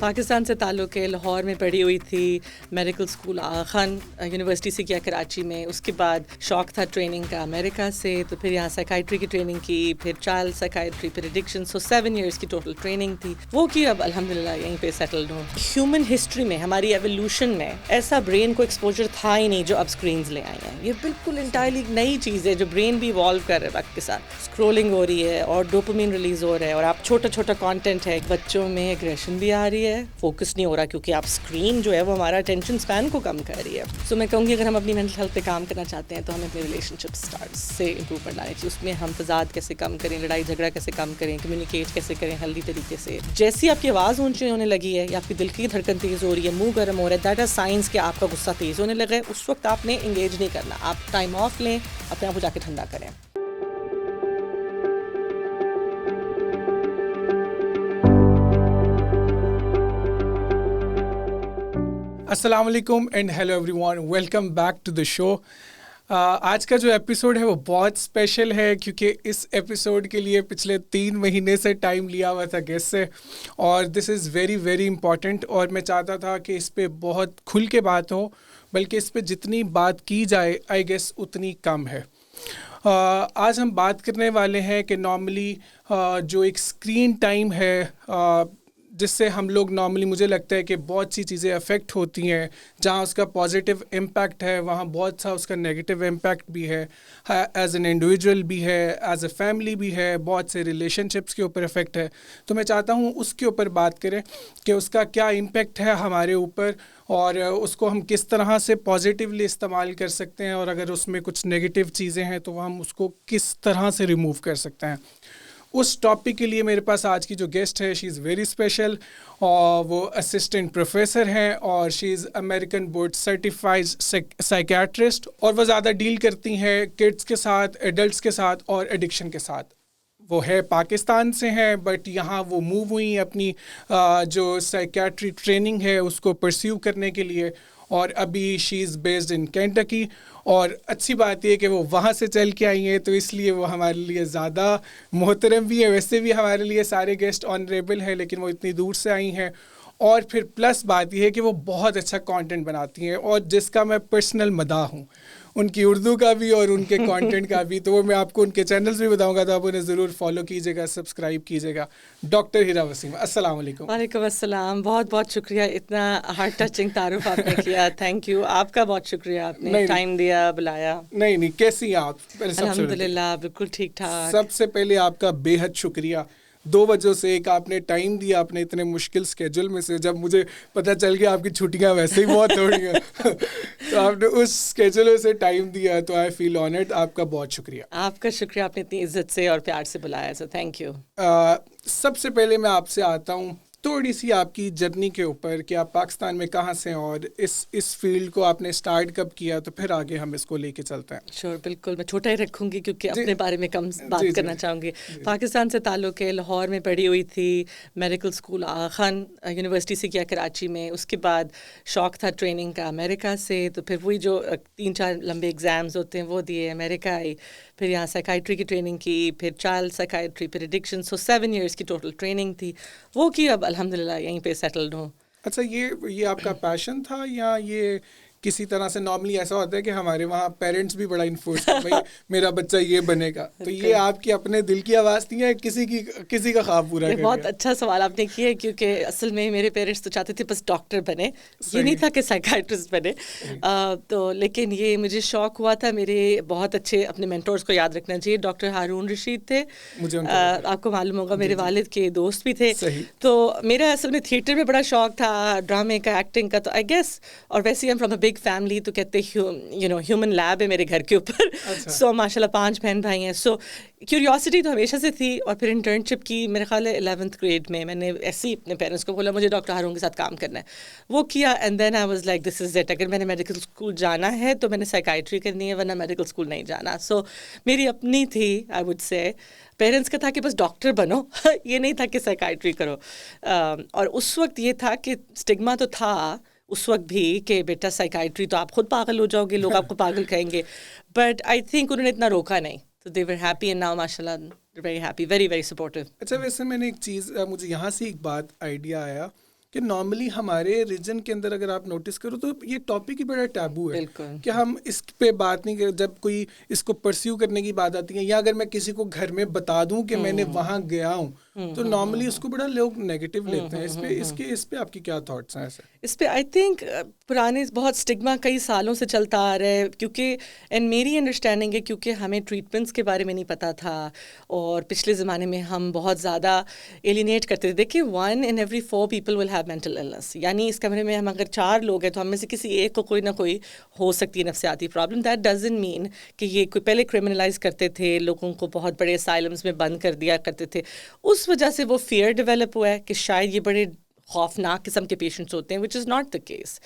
پاکستان سے تعلق ہے. لاہور میں پڑھی ہوئی تھی, میڈیکل اسکول آغا خان یونیورسٹی سے کیا کراچی میں. اس کے بعد شوق تھا ٹریننگ کا امریکہ سے, تو پھر یہاں سائیکائٹری کی ٹریننگ کی, پھر چائلڈ سائیکائٹری, پھر ایڈکشن. سو 7 ایئرس کی ٹوٹل ٹریننگ تھی وہ کی. اب الحمدللہ یہیں پہ سیٹلڈ ہوں. ہیومن ہسٹری میں, ہماری ایولیوشن میں ایسا برین کو ایکسپوجر تھا ہی نہیں جو اب اسکرینز لے آئی ہیں. یہ بالکل انٹائرلی نئی چیز ہے جو برین بھی ایوالو کر رہا ہے وقت کے ساتھ. اسکرولنگ ہو رہی ہے اور ڈوپامین ریلیز ہو رہا ہے, اور آپ چھوٹا چھوٹا کانٹینٹ ہے. بچوں میں ایگریشن بھی آ رہی ہے, فوکس نہیں ہو رہا کیونکہ آپ اسکرین جو ہے وہ ہمارا اٹینشن اسپین کو کم کر رہی ہے. سو میں کہوں گی اگر ہم اپنی مینٹل ہیلتھ پہ کام کرنا چاہتے ہیں تو ہمیں اپنے ریلیشن شپ اسٹارٹ سے امپروومنٹ لانے چاہیے. اس میں ہم تضاد کیسے کم کریں, لڑائی جھگڑا کیسے کم کریں, کمیونیکیٹ کیسے کریں ہیلدی طریقے سے. جیسی آپ کی آواز اونچی ہونے لگی ہے یا آپ کی دل کی دھڑکن تیز ہو رہی ہے, منہ گرم ہو رہا ہے, دیٹ از سائنس کہ آپ کا غصہ تیز ہونے لگا ہے. اس وقت آپ نے انگیج نہیں کرنا, آپ ٹائم آف لیں, اپنے آپ کو جا کے ٹھنڈا کریں. السلام علیکم and hello everyone, welcome back to the show. آج کا جو ایپیسوڈ ہے وہ بہت اسپیشل ہے کیونکہ اس ایپیسوڈ کے لیے پچھلے 3 مہینے سے ٹائم لیا ہوا تھا گیسٹ سے, اور دس از ویری ویری امپورٹنٹ. اور میں چاہتا تھا کہ اس پہ بہت کھل کے بات ہو, بلکہ اس پہ جتنی بات کی جائے آئی گیس اتنی کم ہے. آج ہم بات کرنے والے ہیں کہ نارملی جو ایک اسکرین ٹائم ہے جس سے ہم لوگ نارملی, مجھے لگتا ہے کہ بہت سی چیزیں افیکٹ ہوتی ہیں. جہاں اس کا پازیٹیو امپیکٹ ہے وہاں بہت سا اس کا نگیٹیو امپیکٹ بھی ہے, ایز این انڈیویجول بھی ہے, ایز اے فیملی بھی ہے, بہت سے ریلیشن شپس کے اوپر افیکٹ ہے. تو میں چاہتا ہوں اس کے اوپر بات کریں کہ اس کا کیا امپیکٹ ہے ہمارے اوپر, اور اس کو ہم کس طرح سے پازیٹیولی استعمال کر سکتے ہیں, اور اگر اس میں کچھ نگیٹیو چیزیں ہیں تو ہم اس کو کس طرح سے ریموو کر سکتے ہیں. اس ٹاپک کے لیے میرے پاس آج کی جو گیسٹ ہے شی از ویری اسپیشل, اور وہ اسسٹنٹ پروفیسر ہیں, اور شی از امریکن بورڈ سرٹیفائڈ سائیکیٹرسٹ, اور وہ زیادہ ڈیل کرتی ہیں کڈس کے ساتھ, ایڈلٹس کے ساتھ اور ایڈکشن کے ساتھ. وہ ہے پاکستان سے ہیں بٹ یہاں وہ موو ہوئی اپنی جو سائیکیٹری ٹریننگ ہے اس کو پرسیو کرنے کے لیے, اور ابھی شی از بیسڈ ان کینٹکی. اور اچھی بات یہ کہ وہ وہاں سے چل کے آئی ہیں تو اس لیے وہ ہمارے لیے زیادہ محترم بھی ہے. ویسے بھی ہمارے لیے سارے گیسٹ آنریبل ہیں لیکن وہ اتنی دور سے آئی ہیں, اور پھر پلس بات یہ ہے کہ وہ بہت اچھا کانٹینٹ بناتی ہیں, اور جس کا میں پرسنل مداح ہوں, ان کی اردو کا بھی اور ان کے کانٹینٹ کا بھی. تو وہ میں آپ کو ان کے چینلز بھی بتاؤں گا, تو آپ انہیں ضرور فالو کیجیے گا, سبسکرائب کیجیے گا. ڈاکٹر ہیرا وسیم, السلام علیکم. وعلیکم السلام, بہت بہت شکریہ, اتنا ہارٹ ٹچنگ تعارف آپ نے کیا, تھینک یو. آپ کا بہت شکریہ, آپ نے ٹائم دیا, بلایا. نہیں کیسی ہیں آپ؟ الحمدللہ بالکل ٹھیک ٹھاک. سب سے پہلے آپ کا بے حد شکریہ 2 وجہوں سے. ایک, آپ نے ٹائم دیا اپنے اتنے مشکل اسکیجول میں سے, جب مجھے پتہ چل گیا آپ کی چھٹیاں ویسے ہی بہت ہو رہی ہیں تو آپ نے اس اسکیجول میں سے ٹائم دیا, تو آئی فیل آنرڈ. آپ کا بہت شکریہ. آپ کا شکریہ, آپ نے اتنی عزت سے اور پیار سے بلایا, سو تھینک یو. سب سے پہلے میں آپ سے آتا ہوں تھوڑی سی آپ کی جرنی کے اوپر کہ آپ پاکستان میں کہاں سے ہیں, اور اس فیلڈ کو آپ نے اسٹارٹ کب کیا, تو پھر آگے ہم اس کو لے کے چلتے ہیں. شور, بالکل. میں چھوٹا ہی رکھوں گی کیونکہ اپنے بارے میں کم بات کرنا چاہوں گی. پاکستان سے تعلق ہے, لاہور میں پڑھی ہوئی تھی, میڈیکل اسکول آغا خان یونیورسٹی سے کیا کراچی میں. اس کے بعد شوق تھا ٹریننگ کا امریکہ سے, تو پھر وہی جو 3-4 لمبے ایگزامز ہوتے ہیں وہ دیے, امریکہ آئی, پھر یہاں سائیکائٹری کی ٹریننگ کی, پھر چائلڈ سائیکائٹری, پھر ایڈکشن. سو 7 ایئرس کی ٹوٹل ٹریننگ تھی وہ کی. اب الحمدللہ یہیں پہ سیٹلڈ ہوں. اچھا, یہ آپ کا پیشن تھا یا یہ کسی طرح سے؟ نارملی ایسا ہوتا ہے کہ ہمارے وہاں پیرنٹس بھی بڑا انفورس کرتے ہیں میرا بچہ یہ بنے گا, تو یہ آپ کی اپنے دل کی آواز تھی یا کسی کا خواب پورا کر؟ بہت اچھا سوال آپ نے کیا, کیونکہ اصل میں میرے پیرنٹس تو چاہتے تھے بس ڈاکٹر بنے, یہ نہیں تھا کہ سائیکائٹرسٹ بنے. تو لیکن یہ مجھے شوق ہوا تھا. میرے بہت اچھے اپنے مینٹورس کو یاد رکھنا چاہیے, ڈاکٹر ہارون رشید تھے, آپ کو معلوم ہوگا, میرے والد کے دوست بھی تھے. تو میرا اصل میں تھیٹر میں بڑا شوق تھا, ڈرامے کا, ایکٹنگ کا. تو آئی گیس, اور ویسے ہی فرام اے بگ فیملی, تو کہتے ہیومن لیب ہے میرے گھر کے اوپر. سو ماشاء اللہ 5 بہن بھائی ہیں. سو کیوریوسٹی تو ہمیشہ سے تھی. اور پھر انٹرنشپ کی میرے خیال ہے 11th گریڈ میں نے ایسے ہی اپنے پیرنٹس کو بولا مجھے ڈاکٹر ہارون کے ساتھ کام کرنا ہے, وہ کیا. And then I was like this is it, اگر میں نے میڈیکل اسکول جانا ہے تو میں نے سائیکائٹری کرنی ہے, ورنہ میڈیکل اسکول نہیں جانا. سو میری اپنی تھی, آئی وڈ سے. پیرنٹس کا تھا کہ بس ڈاکٹر بنو, یہ نہیں تھا کہ سائیکائٹری کرو. اور اس وقت یہ تھا کہ اسٹگما تو تھا اس وقت بھی کہ بیٹا سائیکائٹری تو آپ خود پاگل ہو جاؤ گے, لوگ آپ کو پاگل کہیں گے. بٹ آئی تھنک انہوں نے اتنا روکا نہیں, تو they were happy and now ماشاء اللہ very happy, very very supportive. اچھا, ویسے میں نے ایک چیز, مجھے یہاں سے ایک بات آئیڈیا آیا کہ نارملی ہمارے ریجن کے اندر اگر آپ نوٹس کرو تو یہ ٹاپک ہی بڑا ٹیبو ہے کہ ہم اس پہ بات نہیں کریں. جب کوئی اس کو پرسیو کرنے کی بات آتی ہے یا اگر میں کسی کو گھر میں بتا دوں کہ میں نے وہاں گیا ہوں تو نارملی اس کو بڑا لوگ نیگیٹو لیتے ہیں. اس پہ آپ کی کیا تھاٹس ہیں ایسے؟ اس پہ آئی تھنک پرانے بہت اسٹگما کئی سالوں سے چلتا آ رہا ہے کیونکہ اینڈ میری انڈرسٹینڈنگ ہے کیونکہ ہمیں ٹریٹمنٹس کے بارے میں نہیں پتہ تھا اور پچھلے زمانے میں ہم بہت زیادہ ایلینیٹ کرتے تھے. دیکھیے 1 in every 4 people will have mental illness, یعنی اس کمرے میں ہم اگر 4 لوگ ہیں تو ہم میں سے کسی ایک کو کوئی نہ کوئی ہو سکتی ہے نفسیاتی پرابلم. دیٹ ڈزنٹ مین کہ یہ کوئی پہلے کرمنلائز کرتے تھے, لوگوں کو بہت بڑے اسائلمس میں بند کر دیا کرتے تھے, اس وجہ سے وہ فیئر ڈیولپ ہوا ہے کہ شاید یہ بڑے خوفناک قسم کے پیشنٹس ہوتے ہیں, وچ از ناٹ دا کیس.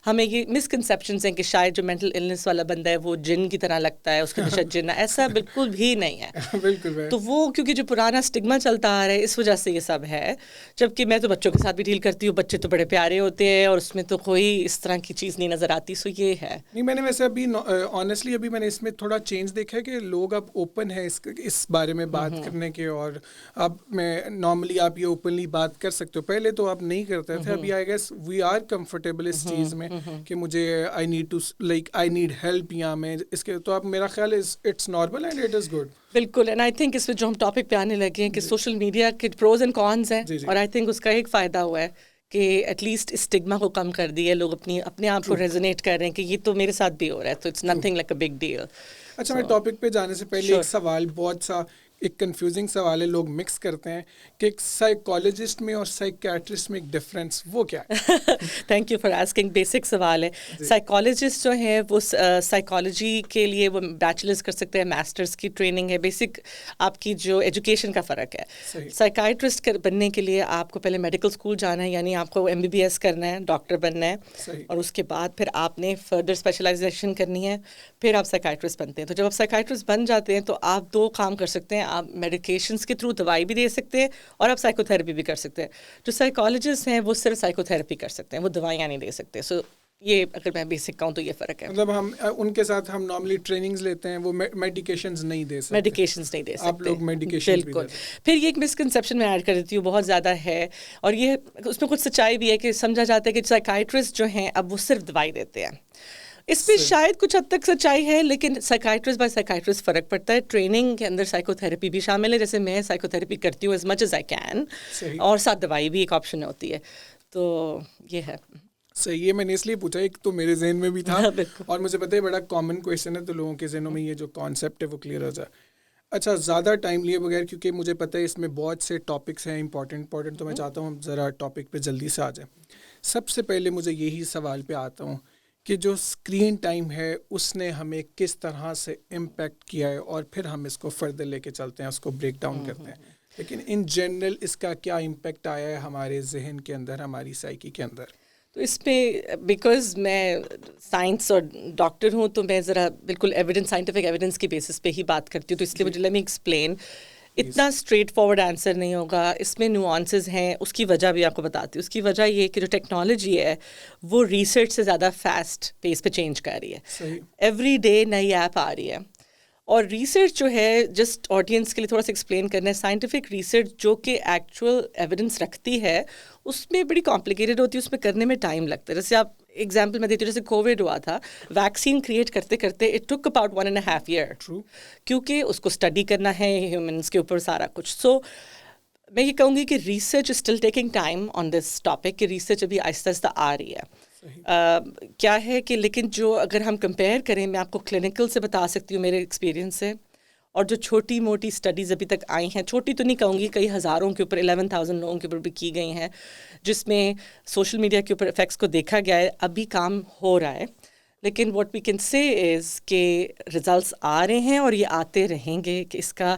ہمیں یہ مسکنسیپشنس ہیں کہ شاید جو مینٹل النس والا بندہ ہے وہ جن کی طرح لگتا ہے, اس کے نشہ جن, ایسا بالکل بھی نہیں ہے. بالکل. تو وہ کیونکہ جو پرانا اسٹگما چلتا آ رہا ہے اس وجہ سے یہ سب ہے. جبکہ میں تو بچوں کے ساتھ بھی ڈیل کرتی ہوں, بچے تو بڑے پیارے ہوتے ہیں اور اس میں تو کوئی اس طرح کی چیز نہیں نظر آتی. سو یہ ہے. نہیں, میں نے ویسے ابھی آنیسٹلی ابھی میں نے اس میں تھوڑا چینج دیکھا ہے کہ لوگ اب اوپن ہے اس بارے میں بات کرنے کے, اور اب میں نارملی آپ یہ اوپنلی بات کر سکتے ہو. پہلے تو آپ نہیں کرتے تھے. ابھی I guess we are comfortable اس چیز میں کہ مجھے آئی نیڈ ہیلپ, یا میں اس کے, تو اب میرا خیال ہے it's normal and it is good. بالکل. اینڈ آئی تھنک اس میں جو ہم ٹاپک پہ آنے لگے ہیں کہ سوشل میڈیا کے پروز اینڈ کونس ہیں, اور آئی تھنک اس کا ایک فائدہ ہوا ہے کہ ایٹ لیسٹ اسٹگما کو کم کر دیا, لوگ اپنے آپ کو ریزونیٹ کر رہے ہیں کہ یہ تو میرے ساتھ بھی ہو رہا ہے, تو it's nothing like a big deal. اچھا, میں ٹاپک پہ جانے سے پہلے ایک سوال, بہت سا ایک کنفیوزنگ سوال ہے, لوگ مکس کرتے ہیں کہ ایک سائیکالوجسٹ میں اور سائیکیٹرسٹ میں ایک ڈفرینس, وہ کیا ہے؟ Thank you for asking. Basic سوال ہے. سائیکالوجسٹ جو ہیں وہ سائیکالوجی کے لیے وہ بیچلرس کر سکتے ہیں, ماسٹرس کی ٹریننگ ہے, بیسک آپ کی جو ایجوکیشن کا فرق ہے. سائیکائٹرسٹ بننے کے لیے آپ کو پہلے میڈیکل اسکول جانا ہے, یعنی آپ کو MBBS کرنا ہے, ڈاکٹر بننا ہے, اور اس کے بعد پھر آپ نے فردر اسپیشلائزیشن کرنی ہے, پھر آپ سائیکائٹرسٹ بنتے ہیں. تو جب آپ سائیکائٹرسٹ بن جاتے ہیں تو آپ 2 کام کر سکتے ہیں. آپ میڈیکیشنس کے تھرو دوائی بھی دے سکتے ہیں اور آپ سائیکو تھراپی بھی کر سکتے ہیں. جو سائیکالوجسٹ ہیں وہ صرف سائیکو تھراپی کر سکتے ہیں, وہ دوائیاں نہیں دے سکتے. سو یہ اگر میں بیسک کہوں تو یہ فرق ہے. مطلب ہم ان کے ساتھ ہم نارملی ٹریننگز لیتے ہیں, وہ میڈیکیشنز نہیں دے سکتے. آپ لوگ میڈیکیشن بالکل. پھر یہ ایک مسکنسیپشن میں ایڈ کر دیتی ہوں, بہت زیادہ ہے, اور یہ اس میں کچھ سچائی بھی ہے کہ سمجھا جاتا ہے کہ سائیکائٹرسٹ جو ہیں اب وہ صرف دوائی دیتے ہیں. اس پہ شاید کچھ حد تک سچائی ہے, لیکن سائیکائٹرسٹ بائی سائیکائٹرسٹ فرق پڑتا ہے. ٹریننگ کے اندر سائیکو تھراپی بھی شامل ہے, جیسے میں سائیکو تھراپی کرتی ہوں as much as I can, اور ساتھ دوائی بھی ایک آپشن ہوتی ہے. تو یہ ہے. صحیح ہے. میں نے اس لیے پوچھا, ایک تو میرے ذہن میں بھی تھا اور مجھے پتہ ہے بڑا کامن کویشچن ہے, تو لوگوں کے ذہنوں میں یہ جو کانسیپٹ ہے وہ کلیئر ہو جائے. اچھا, زیادہ ٹائم لیے بغیر, کیونکہ مجھے پتہ ہے اس میں بہت سے ٹاپکس ہیں امپورٹنٹ, تو میں چاہتا ہوں ذرا ٹاپک پہ جلدی سے آ جائیں. سب سے پہلے مجھے یہی سوال پہ آتا ہوں کہ جو اسکرین ٹائم ہے اس نے ہمیں کس طرح سے امپیکٹ کیا ہے, اور پھر ہم اس کو فردر لے کے چلتے ہیں, اس کو بریک ڈاؤن کرتے ہیں. لیکن ان جنرل اس کا کیا امپیکٹ آیا ہے ہمارے ذہن کے اندر, ہماری سائیکی کے اندر؟ تو اس پہ بیکاز میں سائنس اور ڈاکٹر ہوں تو میں ذرا بالکل ایویڈنس, سائنٹیفک ایویڈنس کی بیسس پہ ہی بات کرتی ہوں, تو اس لیے مجھے لیٹ می ایکسپلین. اتنا اسٹریٹ فارورڈ آنسر نہیں ہوگا, اس میں نیوانسز ہیں. اس کی وجہ بھی آپ کو بتاتی ہوں. اس کی وجہ یہ کہ جو ٹیکنالوجی ہے وہ ریسرچ سے زیادہ فاسٹ پیس پہ چینج کر رہی ہے. ایوری ڈے نئی ایپ آ رہی ہے, اور ریسرچ جو ہے, جسٹ آڈینس کے لیے تھوڑا سا ایکسپلین کرنا ہے, سائنٹیفک ریسرچ جو کہ ایکچوئل ایویڈنس رکھتی ہے اس میں بڑی کمپلیکیٹڈ ہوتی ہے, اس میں کرنے میں ٹائم لگتا ہے. جیسے آپ ایگزامپل میں دیتی ہوں, جیسے کووڈ ہوا تھا, ویکسین کریٹ کرتے کرتے اٹ ٹک اباؤٹ 1.5 year, کیونکہ اس کو اسٹڈی کرنا ہے ہیومنس کے اوپر سارا کچھ. سو میں یہ کہوں گی کہ research is still taking time on this topic, کہ ریسرچ ابھی آہستہ آہستہ آ رہی ہے. کیا ہے کہ لیکن جو اگر ہم کمپیئر کریں, میں آپ کو کلینکل سے بتا سکتی ہوں میرے ایکسپیرینس سے, اور جو چھوٹی موٹی اسٹڈیز ابھی تک آئی ہیں, چھوٹی تو نہیں کہوں گی, کئی ہزاروں کے اوپر 11,000 لوگوں کے اوپر بھی کی گئی ہیں, جس میں سوشل میڈیا کے اوپر افیکٹس کو دیکھا گیا ہے. ابھی کام ہو رہا ہے, لیکن واٹ وی کین سے از کہ ریزلٹس آ رہے ہیں اور یہ آتے رہیں گے, کہ اس کا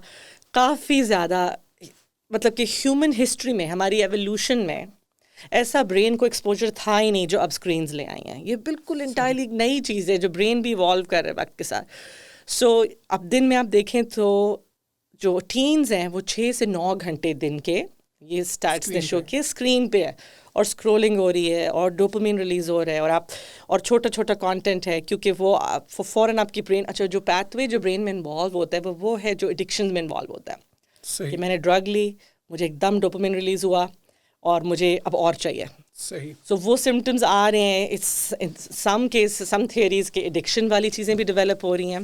کافی زیادہ مطلب کہ ہیومن ہسٹری میں, ہماری ایولیوشن میں ایسا برین کو ایکسپوجر تھا ہی نہیں جو اب اسکرینز لے آئی ہیں. یہ بالکل انٹائرلی نئی چیز ہے, جو برین بھی ایوالو کر رہا ہے وقت کے ساتھ. سو اب دن میں آپ دیکھیں تو جو ٹینز ہیں وہ 6 سے 9 گھنٹے دن کے, یہ اسٹیٹس نے شو کیا, اسکرین پہ ہے, اور اسکرولنگ ہو رہی ہے, اور ڈوپامین ریلیز ہو رہا ہے, اور چھوٹا چھوٹا کانٹینٹ ہے, کیونکہ وہ فوراً آپ کی برین, اچھا جو پیتھ وے جو برین میں انوالو ہوتا ہے وہ ہے جو ایڈکشن میں انوالو ہوتا ہے, کہ میں نے ڈرگ لی, مجھے ایک دم ڈوپامین ریلیز ہوا اور مجھے اب اور چاہیے. صحیح. سو وہ سمٹمز آ رہے ہیں. سم کیس سم تھیوریز کے ایڈکشن والی چیزیں بھی ڈیولپ ہو رہی ہیں.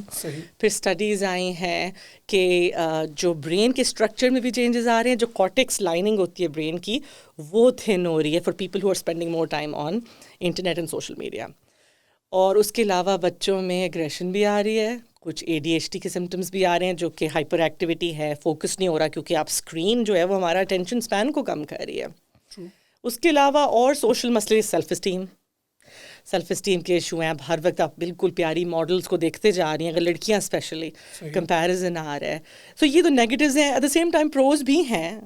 پھر اسٹڈیز آئی ہیں کہ جو برین کے اسٹرکچر میں بھی چینجز آ رہے ہیں, جو کارٹیکس لائننگ ہوتی ہے برین کی وہ تھن ہو رہی ہے for people who are spending more time on internet and social media. اور اس کے علاوہ بچوں میں ایگریشن بھی آ رہی ہے, کچھ ADHD کے سمٹمز بھی آ رہے ہیں جو کہ ہائپر ایکٹیویٹی ہے, فوکس نہیں ہو رہا کیونکہ آپ اسکرین جو ہے وہ ہمارا اٹینشن اسپین کو کم کر رہی ہے. اس کے علاوہ اور سوشل مسئلے, سیلف اسٹیم کے ایشو ہیں. اب ہر وقت آپ بالکل پیاری ماڈلس کو دیکھتے جا رہی ہیں, اگر لڑکیاں اسپیشلی کمپیریزن آ رہا ہے. سو یہ تو نیگیٹیوز ہیں. At the same time pros بھی ہیں,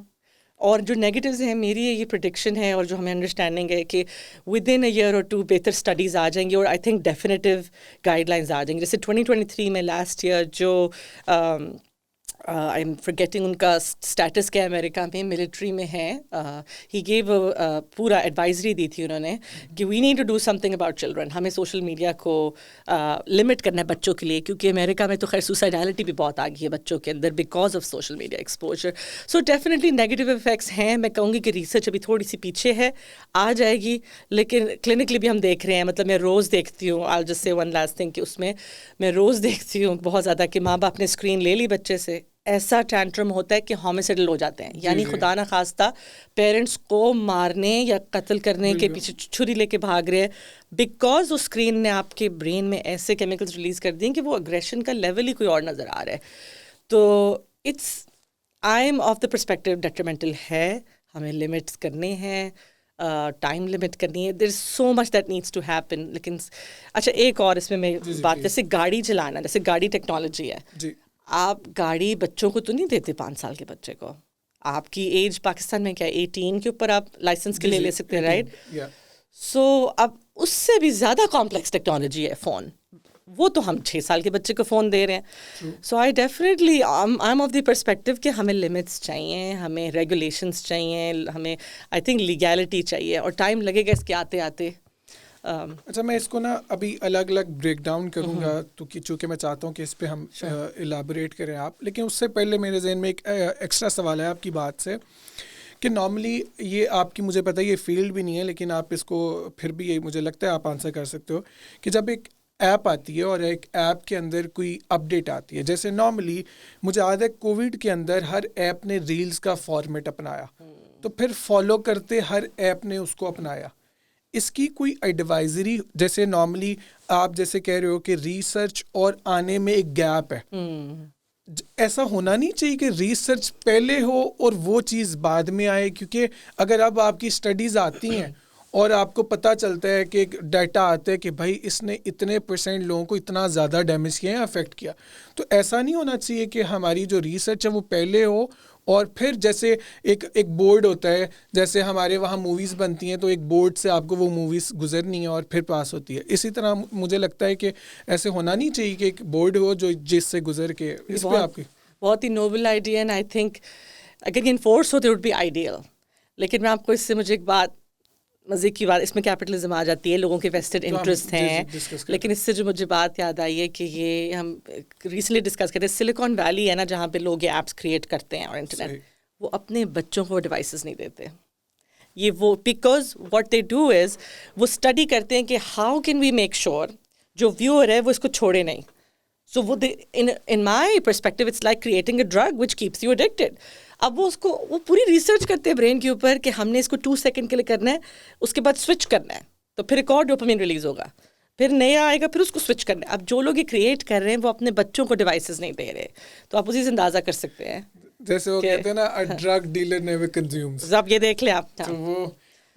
اور جو نیگیٹیوز ہیں میری یہ پریڈکشن ہے اور جو ہمیں انڈرسٹینڈنگ ہے کہ ود ان اے ایئر اور 2 بہتر اسٹڈیز آ جائیں گی, اور آئی تھنک ڈیفینیٹیو گائیڈ لائنز آ جائیں گی. جیسے 2023 میں لاسٹ ایئر جو آئی ایم فرگیٹنگ ان کا اسٹیٹس کیا ہے امریکہ میں, ملٹری میں ہے, ہی گیو پورا ایڈوائزری دی تھی انہوں نے کہ we need to do something about children. ہمیں سوشل میڈیا کو لمٹ کرنا ہے بچوں کے لیے, کیونکہ امریکہ میں تو خیر سوسائڈیلٹی بھی بہت آ گئی ہے بچوں کے اندر because of social media exposure. So definitely negative effects ہیں. میں کہوں گی کہ ریسرچ ابھی تھوڑی سی پیچھے ہے, آ جائے گی, لیکن کلینکلی بھی ہم دیکھ رہے ہیں. مطلب میں روز دیکھتی ہوں, I just say one last thing کہ اس میں روز دیکھتی ہوں بہت زیادہ کہ ماں باپ نے اسکرین لے لی بچے سے, ایسا ٹینٹرم ہوتا ہے کہ ہومسائڈل ہو جاتے ہیں. یعنی خدا نہ خواستہ پیرنٹس کو مارنے یا قتل کرنے کے پیچھے چھری لے کے بھاگ رہے ہیں بیکاز اس اسکرین نے آپ کے برین میں ایسے کیمیکلز ریلیز کر دیے کہ وہ اگریشن کا لیول ہی کوئی اور نظر آ رہا ہے. تو I am of the perspective detrimental ہے. ہمیں لمٹس کرنے ہیں, ٹائم لمٹ کرنی ہے. There is so much that needs to happen. لیکن اچھا ایک اور اس میں بات, جیسے گاڑی چلانا, جیسے گاڑی ٹیکنالوجی ہے, آپ گاڑی بچوں کو تو نہیں دیتے 5 سال کے بچے کو. آپ کی ایج پاکستان میں کیا 18 کے اوپر آپ لائسنس کے لیے لے سکتے ہیں, رائٹ؟ سو اب اس سے بھی زیادہ کمپلیکس ٹیکنالوجی ہے فون, وہ تو ہم 6 سال کے بچے کو فون دے رہے ہیں. So I definitely I am of the perspective کہ ہمیں لمٹس چاہیے, ہمیں ریگولیشنس چاہیے, ہمیں آئی تھنک لیگیلٹی چاہیے, اور ٹائم لگے گا اس کے آتے آتے. اچھا میں اس کو نا ابھی الگ الگ بریک ڈاؤن کروں گا تو چونکہ میں چاہتا ہوں کہ اس پہ ہم الیبوریٹ کریں آپ. لیکن اس سے پہلے میرے ذہن میں ایک ایکسٹرا سوال ہے آپ کی بات سے کہ نارملی یہ آپ کی, مجھے پتہ ہے یہ فیلڈ بھی نہیں ہے لیکن آپ اس کو پھر بھی یہ مجھے لگتا ہے آپ آنسر کر سکتے ہو کہ جب ایک ایپ آتی ہے اور ایک ایپ کے اندر کوئی اپڈیٹ آتی ہے, جیسے نارملی مجھے یاد ہے کووڈ کے اندر ہر ایپ نے ریلز کا فارمیٹ اپنایا, تو پھر فالو کرتے ہر ایپ نے اس کو اپنایا. اس کی کوئی ایڈوائزری, جیسے نارملی آپ جیسے کہہ رہے ہو کہ ریسرچ اور آنے میں ایک گیپ ہے, ایسا ہونا نہیں چاہیے کہ ریسرچ پہلے ہو اور وہ چیز بعد میں آئے؟ کیونکہ اگر اب آپ کی اسٹڈیز آتی ہیں اور آپ کو پتہ چلتا ہے کہ ایک ڈیٹا آتا ہے کہ بھائی اس نے اتنے % لوگوں کو اتنا زیادہ ڈیمیج کیا ہے, افیکٹ کیا, تو ایسا نہیں ہونا چاہیے کہ ہماری جو ریسرچ ہے وہ پہلے ہو اور پھر جیسے ایک بورڈ ہوتا ہے, جیسے ہمارے وہاں موویز بنتی ہیں تو ایک بورڈ سے آپ کو وہ موویز گزرنی ہے اور پھر پاس ہوتی ہے. اسی طرح مجھے لگتا ہے کہ ایسے ہونا نہیں چاہیے کہ ایک بورڈ ہو جو جس سے گزر کے. اس پہ آپ کی بہت ہی noble idea, and I think اگر یہ انفورس ہوتے وڈ بی آئیڈیل. لیکن میں آپ کو اس سے مجھے ایک بات, مزے کی بات, اس میں کیپٹلزم آ جاتی ہے, لوگوں کے ویسٹڈ انٹرسٹ ہیں. لیکن اس سے جو مجھے بات یاد آئی ہے کہ یہ ہم ریسنٹلی ڈسکس کرتے ہیں, سلیکان ویلی ہے نا جہاں پہ لوگ یہ ایپس کریٹ کرتے ہیں اور انٹرنیٹ, وہ اپنے بچوں کو ڈیوائسز نہیں دیتے. یہ وہ because what they do is وہ اسٹڈی کرتے ہیں کہ how can we make sure جو ویور ہے وہ اس کو چھوڑے نہیں. سو وہ in my perspective it's like creating a drug which keeps you addicted. اب وہ پوری ریسرچ کرتے ہیں برین کے اوپر کہ ہم نے اس کو 2 سیکنڈ کے لیے کرنا ہے, اس کے بعد سوئچ کرنا ہے, تو پھر ایک اور ڈوپامین ریلیز ہوگا, پھر نیا آئے گا, پھر اس کو سوئچ کرنا ہے. اب جو لوگ یہ کریٹ کر رہے ہیں وہ اپنے بچوں کو ڈیوائسز نہیں دے رہے, تو آپ اسی سے اندازہ کر سکتے ہیں جیسے وہ کہتے ہیں نا a drug dealer never consumes. اب یہ دیکھ لیں آپ. تو وہ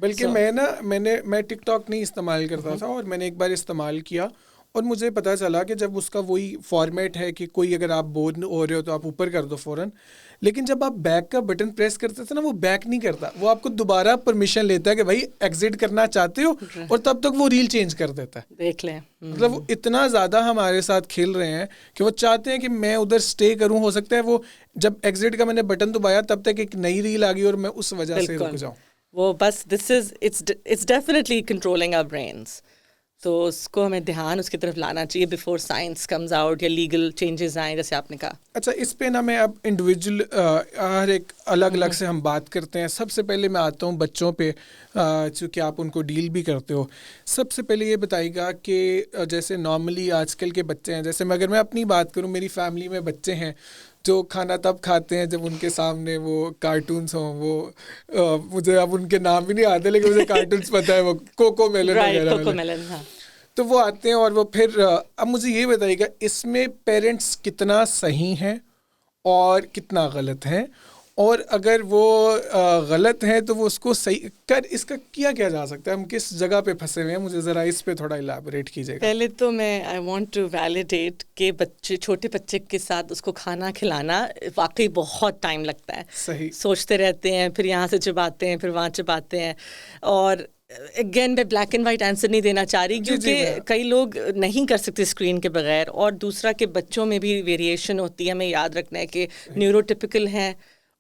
بلکہ میں ٹک ٹاک نہیں استعمال کرتا تھا, اور میں نے ایک بار استعمال کیا اور مجھے پتہ چلا کہ جب اس کا وہی فارمیٹ ہے کہ کوئی اگر آپ بور ہو رہے ہو تو آپ اوپر کر دو فوراً, لیکن جب آپ بیک کا بٹن پریس کرتے تھے نا وہ بیک نہیں کرتا, وہ آپ کو دوبارہ پرمیشن لیتا ہے کہ بھائی ایگزٹ کرنا چاہتے ہو, اور تب تک وہ ریل چینج کر دیتا ہے. دیکھ لیں مطلب وہ اتنا زیادہ ہمارے ساتھ کھیل رہے ہیں کہ وہ چاہتے ہیں کہ میں ادھر اسٹے کروں. ہو سکتا ہے وہ جب ایگزٹ کا میں نے بٹن دبایا تب تک ایک نئی ریل آ گئی اور میں اس وجہ سے رک جاؤں. وہ بس this is it's definitely controlling our brains. تو اس کو ہمیں دھیان اس کی طرف لانا چاہیے بیفور سائنس کمز آؤٹ یا لیگل چینجز آئیں جیسے آپ نے کہا. اچھا اس پہ نا میں اب انڈیویجول ہر ایک الگ الگ سے ہم بات کرتے ہیں. سب سے پہلے میں آتا ہوں بچوں پہ, چونکہ آپ ان کو ڈیل بھی کرتے ہو. سب سے پہلے یہ بتائیے گا کہ جیسے نارملی آج کل کے بچے ہیں, جیسے اگر میں اپنی بات کروں, میری فیملی میں بچے ہیں جو کھانا تب کھاتے ہیں جب ان کے سامنے وہ کارٹونس ہوں. وہ مجھے اب ان کے نام بھی نہیں آتے لیکن مجھے کارٹونس پتہ ہے, وہ کوکو میلن وغیرہ. تو وہ آتے ہیں اور وہ پھر اب مجھے یہ بتائیے گا اس میں پیرنٹس کتنا صحیح ہیں اور کتنا غلط ہیں, اور اگر وہ غلط ہیں تو وہ اس کو صحیح اس کا کیا جا سکتا ہے, ہم کس جگہ پہ پھنسے ہوئے ہیں, مجھے ذرا اس پہ تھوڑا الیبوریٹ کیجیے گا. پہلے تو میں آئی وانٹ ٹو ویلیڈیٹ کہ چھوٹے بچے کے ساتھ اس کو کھانا کھلانا واقعی بہت ٹائم لگتا ہے. صحیح سوچتے رہتے ہیں, پھر یہاں سے چباتے ہیں, پھر وہاں چباتے ہیں. اور اگین میں بلیک اینڈ وائٹ آنسر نہیں دینا چاہ رہی کیونکہ کئی لوگ نہیں کر سکتے اسکرین کے بغیر, اور دوسرا کہ بچوں میں بھی ویریشن ہوتی ہے. ہمیں یاد رکھنا ہے کہ نیورو ٹپیکل ہے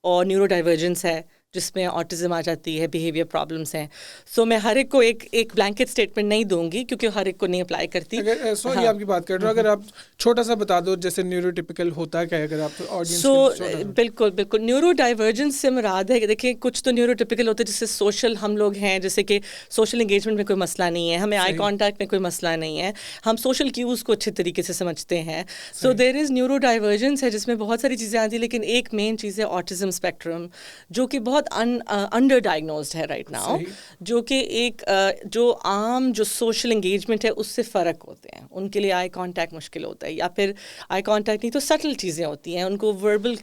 اور نیورو ڈائیورجنس ہے جس میں آٹزم آ جاتی ہے, بیہیویئر پرابلمس ہیں. سو میں ہر ایک کو ایک بلینکٹ اسٹیٹمنٹ نہیں دوں گی کیونکہ ہر ایک کو نہیں اپلائی کرتی. اگر سوری آپ کی بات کر رہے ہو, اگر آپ چھوٹا سا بتا دو جیسے نیورو ٹپیکل ہوتا کیا ہے, اگر آپ آڈینس. سو بالکل نیورو ڈائیورجنس سے مراد ہے کہ دیکھیں کچھ تو نیورو ٹپیکل ہوتے ہیں جیسے سوشل ہم لوگ ہیں, جیسے کہ سوشل انگیجمنٹ میں کوئی مسئلہ نہیں ہے, ہمیں آئی کانٹیکٹ میں کوئی مسئلہ نہیں ہے, ہم سوشل کیوز کو اچھے طریقے سے سمجھتے ہیں. سو دیر از نیورو ڈائیورجنس ہے جس میں بہت ساری چیزیں آتی ہیں, لیکن ایک مین چیز ہے آٹزم اسپیکٹرم جو کہ بہت انڈر ڈائگنوزڈ ہے رائٹ ناؤ, جو کہ ایک جو عام جو سوشل انگیجمنٹ ہے اس سے فرق ہوتے ہیں. ان کے لیے آئی کانٹیکٹ مشکل ہوتا ہے, یا پھر آئی کانٹیکٹ نہیں تو سٹل چیزیں ہوتی ہیں, ان کو وربل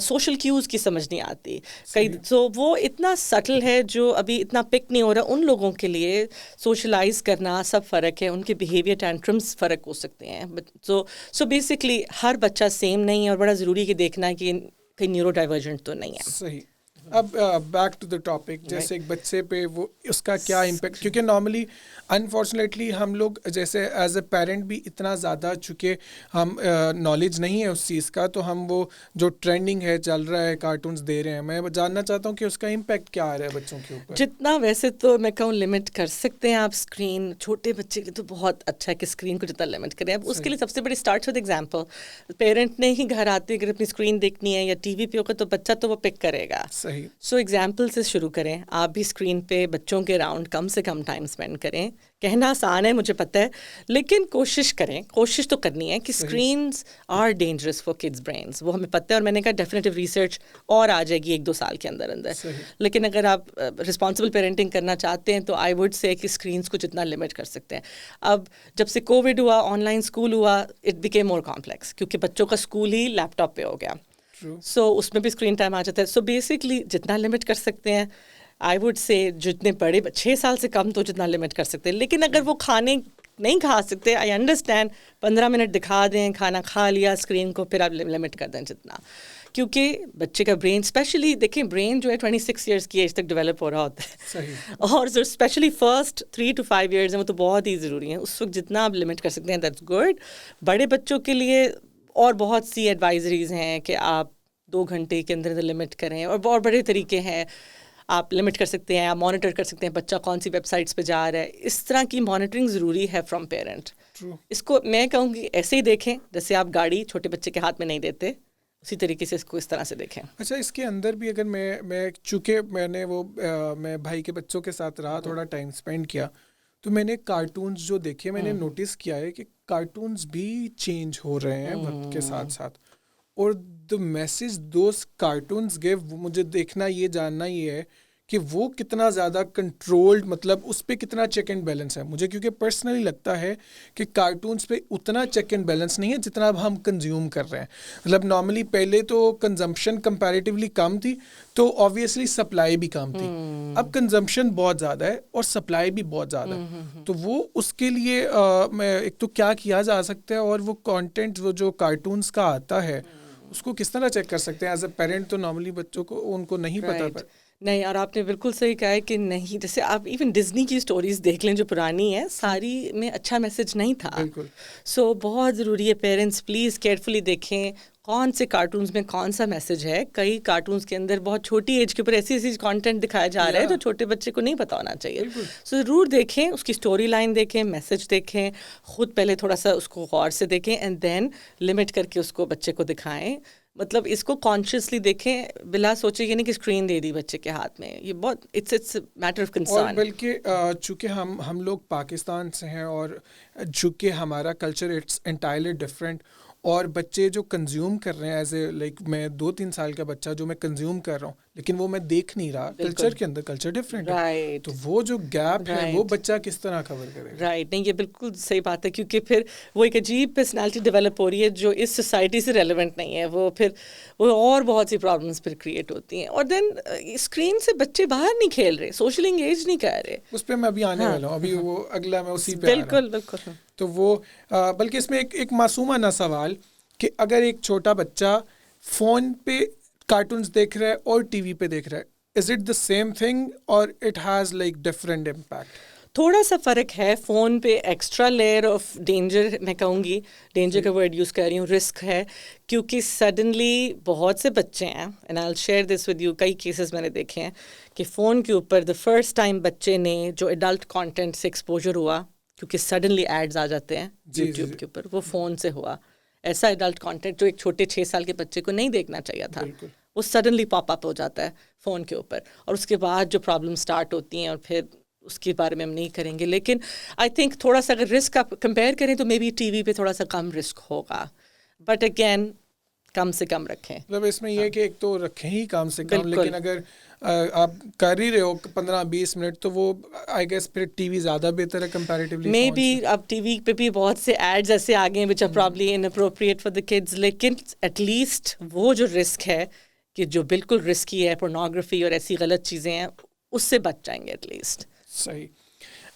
سوشل کیوز کی سمجھ نہیں آتی کئی. تو وہ اتنا سٹل ہے جو ابھی اتنا پک نہیں ہو رہا. ان لوگوں کے لیے سوشلائز کرنا سب فرق ہے, ان کے بیہیویئر ٹینٹرمس فرق ہو سکتے ہیں. سو بیسکلی ہر بچہ سیم نہیں ہے, اور بڑا ضروری ہے کہ دیکھنا ہے کہ کہیں نیورو ڈائیورجنٹ تو نہیں ہے. صحیح. اب بیک ٹو دا ٹاپک, جیسے ایک بچے پہ وہ اس کا کیا امپیکٹ, کیونکہ نارملی انفارچونیٹلی ہم لوگ جیسے ایز اے پیرنٹ بھی اتنا زیادہ چونکہ ہم نالج نہیں ہے اس چیز کا, تو ہم وہ جو ٹرینڈنگ ہے چل رہا ہے کارٹونز دے رہے ہیں. میں جاننا چاہتا ہوں کہ اس کا امپیکٹ کیا آ رہا ہے بچوں کے اوپر. جتنا ویسے تو میں کہوں لمٹ کر سکتے ہیں آپ اسکرین, چھوٹے بچے کے لیے تو بہت اچھا ہے کہ اسکرین کو جتنا لمٹ کریں. اب اس کے لیے سب سے بڑی اسٹارٹ ود ایگزامپل. پیرنٹ نے ہی گھر آتے اگر اپنی اسکرین دیکھنی ہے یا ٹی وی پہ ہوگا تو بچہ تو وہ پک کرے گا. صحیح. سو ایگزامپل سے شروع کریں. آپ بھی اسکرین پہ بچوں کے اراؤنڈ کم سے کم ٹائم اسپینڈ کریں. کہنا آسان ہے مجھے پتہ ہے, لیکن کوشش کریں, کوشش تو کرنی ہے کہ screens are dangerous for kids brains, وہ ہمیں پتہ ہے. اور میں نے کہا ڈیفینیٹو ریسرچ اور آ جائے گی 1-2 سال کے اندر. لیکن اگر آپ رسپانسبل پیرنٹنگ کرنا چاہتے ہیں تو آئی وڈ سے کہ اسکرینس کو جتنا لمٹ کر سکتے ہیں. اب جب سے کووڈ ہوا, آن لائن اسکول ہوا, اٹ بیکیم مور کمپلیکس کیونکہ بچوں کا اسکول ہی لیپ ٹاپ پہ ہو گیا. سو اس میں بھی اسکرین ٹائم آ جاتا ہے. سو بیسکلی جتنا لمٹ کر سکتے ہیں آئی وڈ سے, جتنے بڑے 6 سال سے کم تو جتنا لمٹ کر سکتے ہیں. لیکن اگر وہ کھانے نہیں کھا سکتے, آئی انڈرسٹینڈ, 15 منٹ دکھا دیں, کھانا کھا لیا, اسکرین کو پھر آپ لمٹ کر دیں جتنا. کیونکہ بچے کا برین اسپیشلی دیکھیں, برین جو ہے 26 ایئرس کی ایج تک ڈیولپ ہو رہا ہوتا ہے, اور جو اسپیشلی فرسٹ 3 to 5 ایئرز ہیں وہ تو بہت ہی ضروری ہیں. اس وقت جتنا آپ لمٹ کر سکتے ہیں دیٹس گڈ. بڑے بچوں کے لیے اور بہت سی ایڈوائزریز ہیں کہ آپ 2 گھنٹے کے اندر لمٹ کریں, اور بہت بڑے طریقے ہیں. آپ لمٹ کر سکتے ہیں, آپ مانیٹر کر سکتے ہیں بچہ کون سی ویب سائٹس پہ جا رہا ہے. اس طرح کی مانیٹرنگ ضروری ہے فرام پیرنٹ. اس کو میں کہوں گی ایسے ہی دیکھیں جیسے آپ گاڑی چھوٹے بچے کے ہاتھ میں نہیں دیتے, اسی طریقے سے اس کو اس طرح سے دیکھیں. اچھا, اس کے اندر بھی اگر میں چونکہ میں نے میں بھائی کے بچوں کے ساتھ رہا, تھوڑا ٹائم اسپینڈ کیا, تو میں نے کارٹونز جو دیکھے, میں نے نوٹس کیا ہے کہ کارٹونز بھی چینج ہو رہے ہیں وقت کے ساتھ ساتھ. اور the message those cartoons give, مجھے دیکھنا یہ جاننا یہ ہے کہ وہ کتنا زیادہ کنٹرولڈ, مطلب اس پہ کتنا چیک اینڈ بیلنس ہے. مجھے کیونکہ پرسنلی لگتا ہے کہ کارٹونس پہ اتنا چیک اینڈ بیلنس نہیں ہے جتنا اب ہم کنزیوم کر رہے ہیں. مطلب نارملی پہلے تو کنزمپشن کمپیریٹیولی کم تھی تو آبویسلی سپلائی بھی کم تھی. اب کنزمپشن بہت زیادہ ہے اور سپلائی بھی بہت زیادہ ہے. تو وہ اس کے لیے میں ایک تو کیا جا سکتا ہے, اور وہ کانٹینٹ وہ جو کارٹونس کا آتا ہے اس کو کس طرح چیک کر سکتے ہیں ایز اے پیرنٹ. تو نارملی بچوں کو ان کو نہیں پتہ. نہیں, اور آپ نے بالکل صحیح کہا ہے کہ نہیں, جیسے آپ ایون ڈزنی کی اسٹوریز دیکھ لیں جو پرانی ہے, ساری میں اچھا میسج نہیں تھا. سو بہت ضروری ہے پیرنٹس پلیز کیئرفلی دیکھیں, کون سے کارٹونز میں کون سا میسج ہے. کئی کارٹونز کے اندر بہت چھوٹی ایج کے اوپر ایسی کانٹینٹ دکھایا جا رہا ہے جو چھوٹے بچے کو نہیں پتا ہونا چاہیے. سو ضرور دیکھیں, اس کی اسٹوری لائن دیکھیں, میسج دیکھیں, خود پہلے تھوڑا سا اس کو غور سے دیکھیں اینڈ دین لمٹ کر کے اس کو بچے کو دکھائیں. مطلب اس کو کانشیسلی دیکھیں, بلا سوچے یہ نہیں کہ اسکرین دے دی بچے کے ہاتھ میں. یہ بہت اٹس میٹر آف کنسرن. اور بلکہ چونکہ ہم لوگ پاکستان سے ہیں اور چونکہ ہمارا کلچر اٹس انٹائرلی ڈفرینٹ, اور بچے جو کنزیوم کر رہے ہیں ایز اے لائک میں 2-3 سال کا بچہ جو میں کنزیوم کر رہا ہوں لیکن وہ میں دیکھ نہیں رہا, کلچر کے اندر کلچر ڈفرینٹ ہے, تو وہ جو گیپ ہے وہ بچہ کس طرح کور کرے گا. رائٹ, نہیں یہ بالکل صحیح بات ہے, کیونکہ پھر وہ ایک عجیب پرسنالٹی ڈیولپ ہو رہی ہے جو اس سوسائٹی سے ریلیونٹ نہیں ہے. وہ اور بہت سی پرابلمس پھر کریٹ ہوتی ہیں. اور دین اسکرین سے بچے باہر نہیں کھیل رہے, سوشل انگیج نہیں کر رہے. اس پہ میں ابھی آنے والا ہوں, ابھی وہ اگلا میں اسی پہ بالکل بالکل. تو وہ بلکہ اس میں ایک معصومانہ سوال کہ اگر ایک چھوٹا بچہ فون پہ کارٹونز دیکھ رہا ہے اور ٹی وی پہ دیکھ رہا ہے, is it the same thing اور it has like different impact? تھوڑا سا فرق ہے. فون پہ ایکسٹرا لیئر آف ڈینجر, میں کہوں گی ڈینجر کا ورڈ یوز کر رہی ہوں, رسک ہے, کیونکہ سڈنلی بہت سے بچے ہیں, and I will share this with you, کئی کیسز میں نے دیکھے ہیں کہ فون کے اوپر دا فرسٹ ٹائم بچے نے جو ایڈلٹ کانٹینٹ سے ایکسپوجر ہوا, کیونکہ سڈنلی ایڈز آ جاتے ہیں یوٹیوب کے اوپر, وہ فون سے ہوا. ایسا ایڈلٹ کانٹینٹ جو ایک چھوٹے 6 سال کے بچے کو نہیں دیکھنا چاہیے تھا, وہ سڈنلی پاپ اپ ہو جاتا ہے فون کے اوپر, اور اس کے بعد جو پرابلم سٹارٹ ہوتی ہیں, اور پھر اس کے بارے میں ہم نہیں کریں گے. لیکن آئی تھنک تھوڑا سا اگر رسک آپ کمپیئر کریں تو مے بی ٹی وی پہ تھوڑا سا کم رسک ہوگا, بٹ اگین کم سے کم رکھیں. مطلب اس میں یہ کہ ایک تو رکھیں ہی کم سے کم, لیکن اگر آپ کر ہی رہے ہو 15-20 منٹ تو وہ آئی گیس پھر ٹی وی زیادہ بہتر ہے کمپیریٹیولی. مے بی اب ٹی وی پہ بھی بہت سے ایڈز ایسے آ گئے ہیں which are probably inappropriate for the kids, لیکن ایٹ لیسٹ وہ جو رسک ہے کہ جو بالکل رسکی ہے, پورنوگرافی اور ایسی غلط چیزیں ہیں, اس سے بچ جائیں گے ایٹ لیسٹ. صحیح.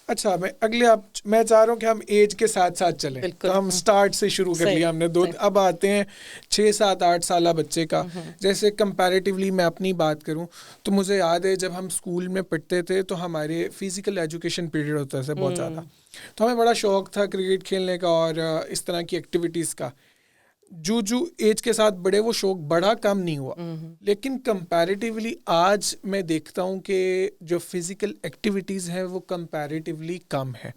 اچھا, میں چاہ رہا ہوں کہ ہم ایج کے ساتھ ساتھ چلیں. تو ہم اسٹارٹ سے شروع کر لیا ہم نے, اب آتے ہیں 6-7-8 سالہ بچے کا. جیسے کمپیریٹیولی میں اپنی بات کروں تو مجھے یاد ہے جب ہم اسکول میں پڑھتے تھے تو ہمارے فزیکل ایجوکیشن پیریڈ ہوتا تھا بہت زیادہ, تو ہمیں بڑا شوق تھا کرکٹ کھیلنے کا اور اس طرح کی ایکٹیویٹیز کا. جو ایج کے ساتھ بڑے وہ شوق بڑا کم نہیں ہوا, لیکن کمپیریٹیولی آج میں دیکھتا ہوں کہ جو فزیکل ایکٹیویٹیز ہیں وہ کمپیریٹیولی کم ہے.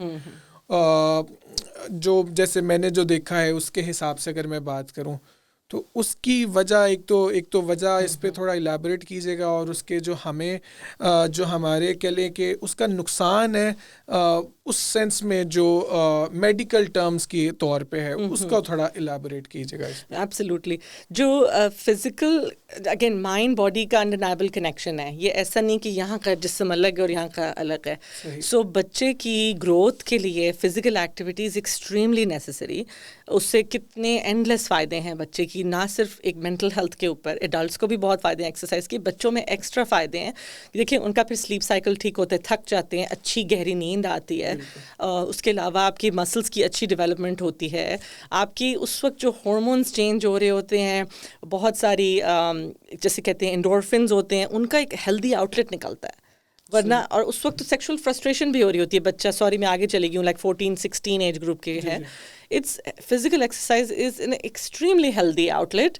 جو جیسے میں نے جو دیکھا ہے اس کے حساب سے اگر میں بات کروں تو اس کی وجہ ایک تو وجہ اس پہ تھوڑا الیبوریٹ کیجیے گا, اور اس کے جو ہمارے کہہ لیں کہ اس کا نقصان ہے اس سینس میں جو میڈیکل ٹرمز کی طور پہ ہے, اس کا تھوڑا الیبوریٹ کیجیے گا. ایبسلیوٹلی. جو فزیکل اگین مائنڈ باڈی کا انڈینیبل کنیکشن ہے, یہ ایسا نہیں کہ یہاں کا جسم الگ ہے اور یہاں کا الگ ہے. سو بچے کی گروتھ کے لیے فزیکل ایکٹیویٹیز ایکسٹریملی نیسیسری. اس سے کتنے اینڈ لیس فائدے ہیں بچے کی, نہ صرف ایک مینٹل ہیلتھ کے اوپر, ایڈلٹس کو بھی بہت فائدے ہیں ایکسرسائز کے, بچوں میں ایکسٹرا فائدے ہیں. دیکھیں ان کا پھر سلیپ سائیکل ٹھیک ہوتا ہے, تھک جاتے ہیں, اچھی گہری نیند آتی ہے. اس کے علاوہ آپ کی مسلس کی اچھی ڈیولپمنٹ ہوتی ہے. آپ کی اس وقت جو ہارمونس چینج ہو رہے ہوتے ہیں, بہت ساری جیسے کہتے ہیں انڈورفنز ہوتے ہیں, ان کا ایک ہیلدی آؤٹ لیٹ نکلتا ہے. ورنہ اور اس وقت تو سیکشل فرسٹریشن بھی ہو رہی ہوتی ہے. بچہ میں آگے چلے گئی ہوں, لائک 14-16 ایج گروپ کے ہے. It's physical exercise is an extremely healthy outlet,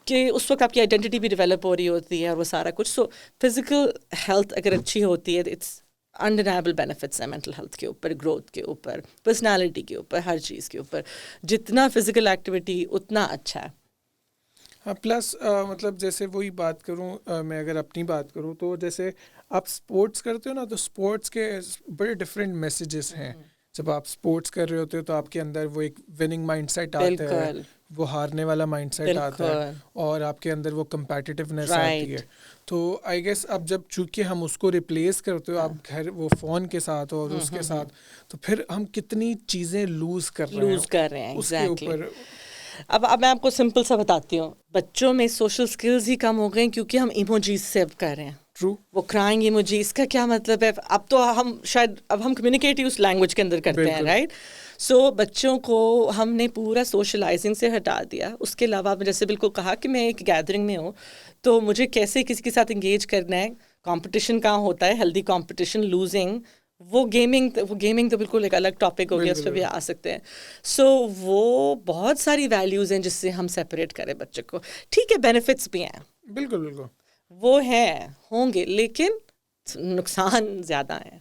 کہ اس وقت آپ کی آئیڈینٹی بھی ڈیولپ ہو رہی ہوتی ہے اور وہ سارا کچھ. سو فزیکل ہیلتھ اگر اچھی ہوتی ہے, اٹس انڈینیبل بینیفٹس ہیں مینٹل ہیلتھ کے اوپر, گروتھ کے اوپر, پرسنالٹی کے اوپر, ہر چیز کے اوپر. جتنا فزیکل ایکٹیویٹی اتنا اچھا ہے. پلس مطلب جیسے وہی بات کروں, میں اگر اپنی بات کروں تو جیسے آپ اسپورٹس کرتے ہو نا, تو اسپورٹس کے بڑے ڈفرینٹ میسیجز ہیں. جب آپ اسپورٹس کر رہے ہوتے ہو تو آپ کے اندر وہ ایک وننگ مائنڈ سیٹ آتا ہے, وہ ہارنے والا مائنڈ سیٹ آتا ہے, اور آپ کے اندر وہ کمپیٹیٹیونیس آتی ہے. تو آئی گیس اب جب چونکہ ہم اس کو ریپلیس کرتے ہو آپ گھر وہ فون کے ساتھ اور اس کے ساتھ, تو پھر ہم کتنی چیزیں لوز کر رہے ہیں اس کے اوپر. اب میں آپ کو سمپل سا بتاتی ہوں, بچوں میں سوشل سکلز ہی کم ہو گئے کیونکہ ہم ایموجیز سیو کر رہے ہیں. ٹرو. وہ کرائنگ ایموجی, اس کا کیا مطلب ہے؟ اب تو ہم شاید ہم کمیونیکیٹ ہی اس لینگویج کے اندر کرتے ہیں, رائٹ. سو بچوں کو ہم نے پورا سوشلائزنگ سے ہٹا دیا. اس کے علاوہ آپ نے جیسے بالکل کہا کہ میں ایک گیدرنگ میں ہوں تو مجھے کیسے کسی کے ساتھ انگیج کرنا ہے, کمپٹیشن کہاں ہوتا ہے, ہیلدی کمپٹیشن, لوزنگ, وہ گیمنگ تو بالکل ایک الگ ٹاپک ہو گیا, اس پہ بھی آ سکتے ہیں. سو وہ بہت ساری ویلیوز ہیں جس سے ہم سیپریٹ کریں بچے کو. ٹھیک ہے بینیفٹس بھی ہیں, بالکل وہ ہیں ہوں گے, لیکن نقصان زیادہ ہیں.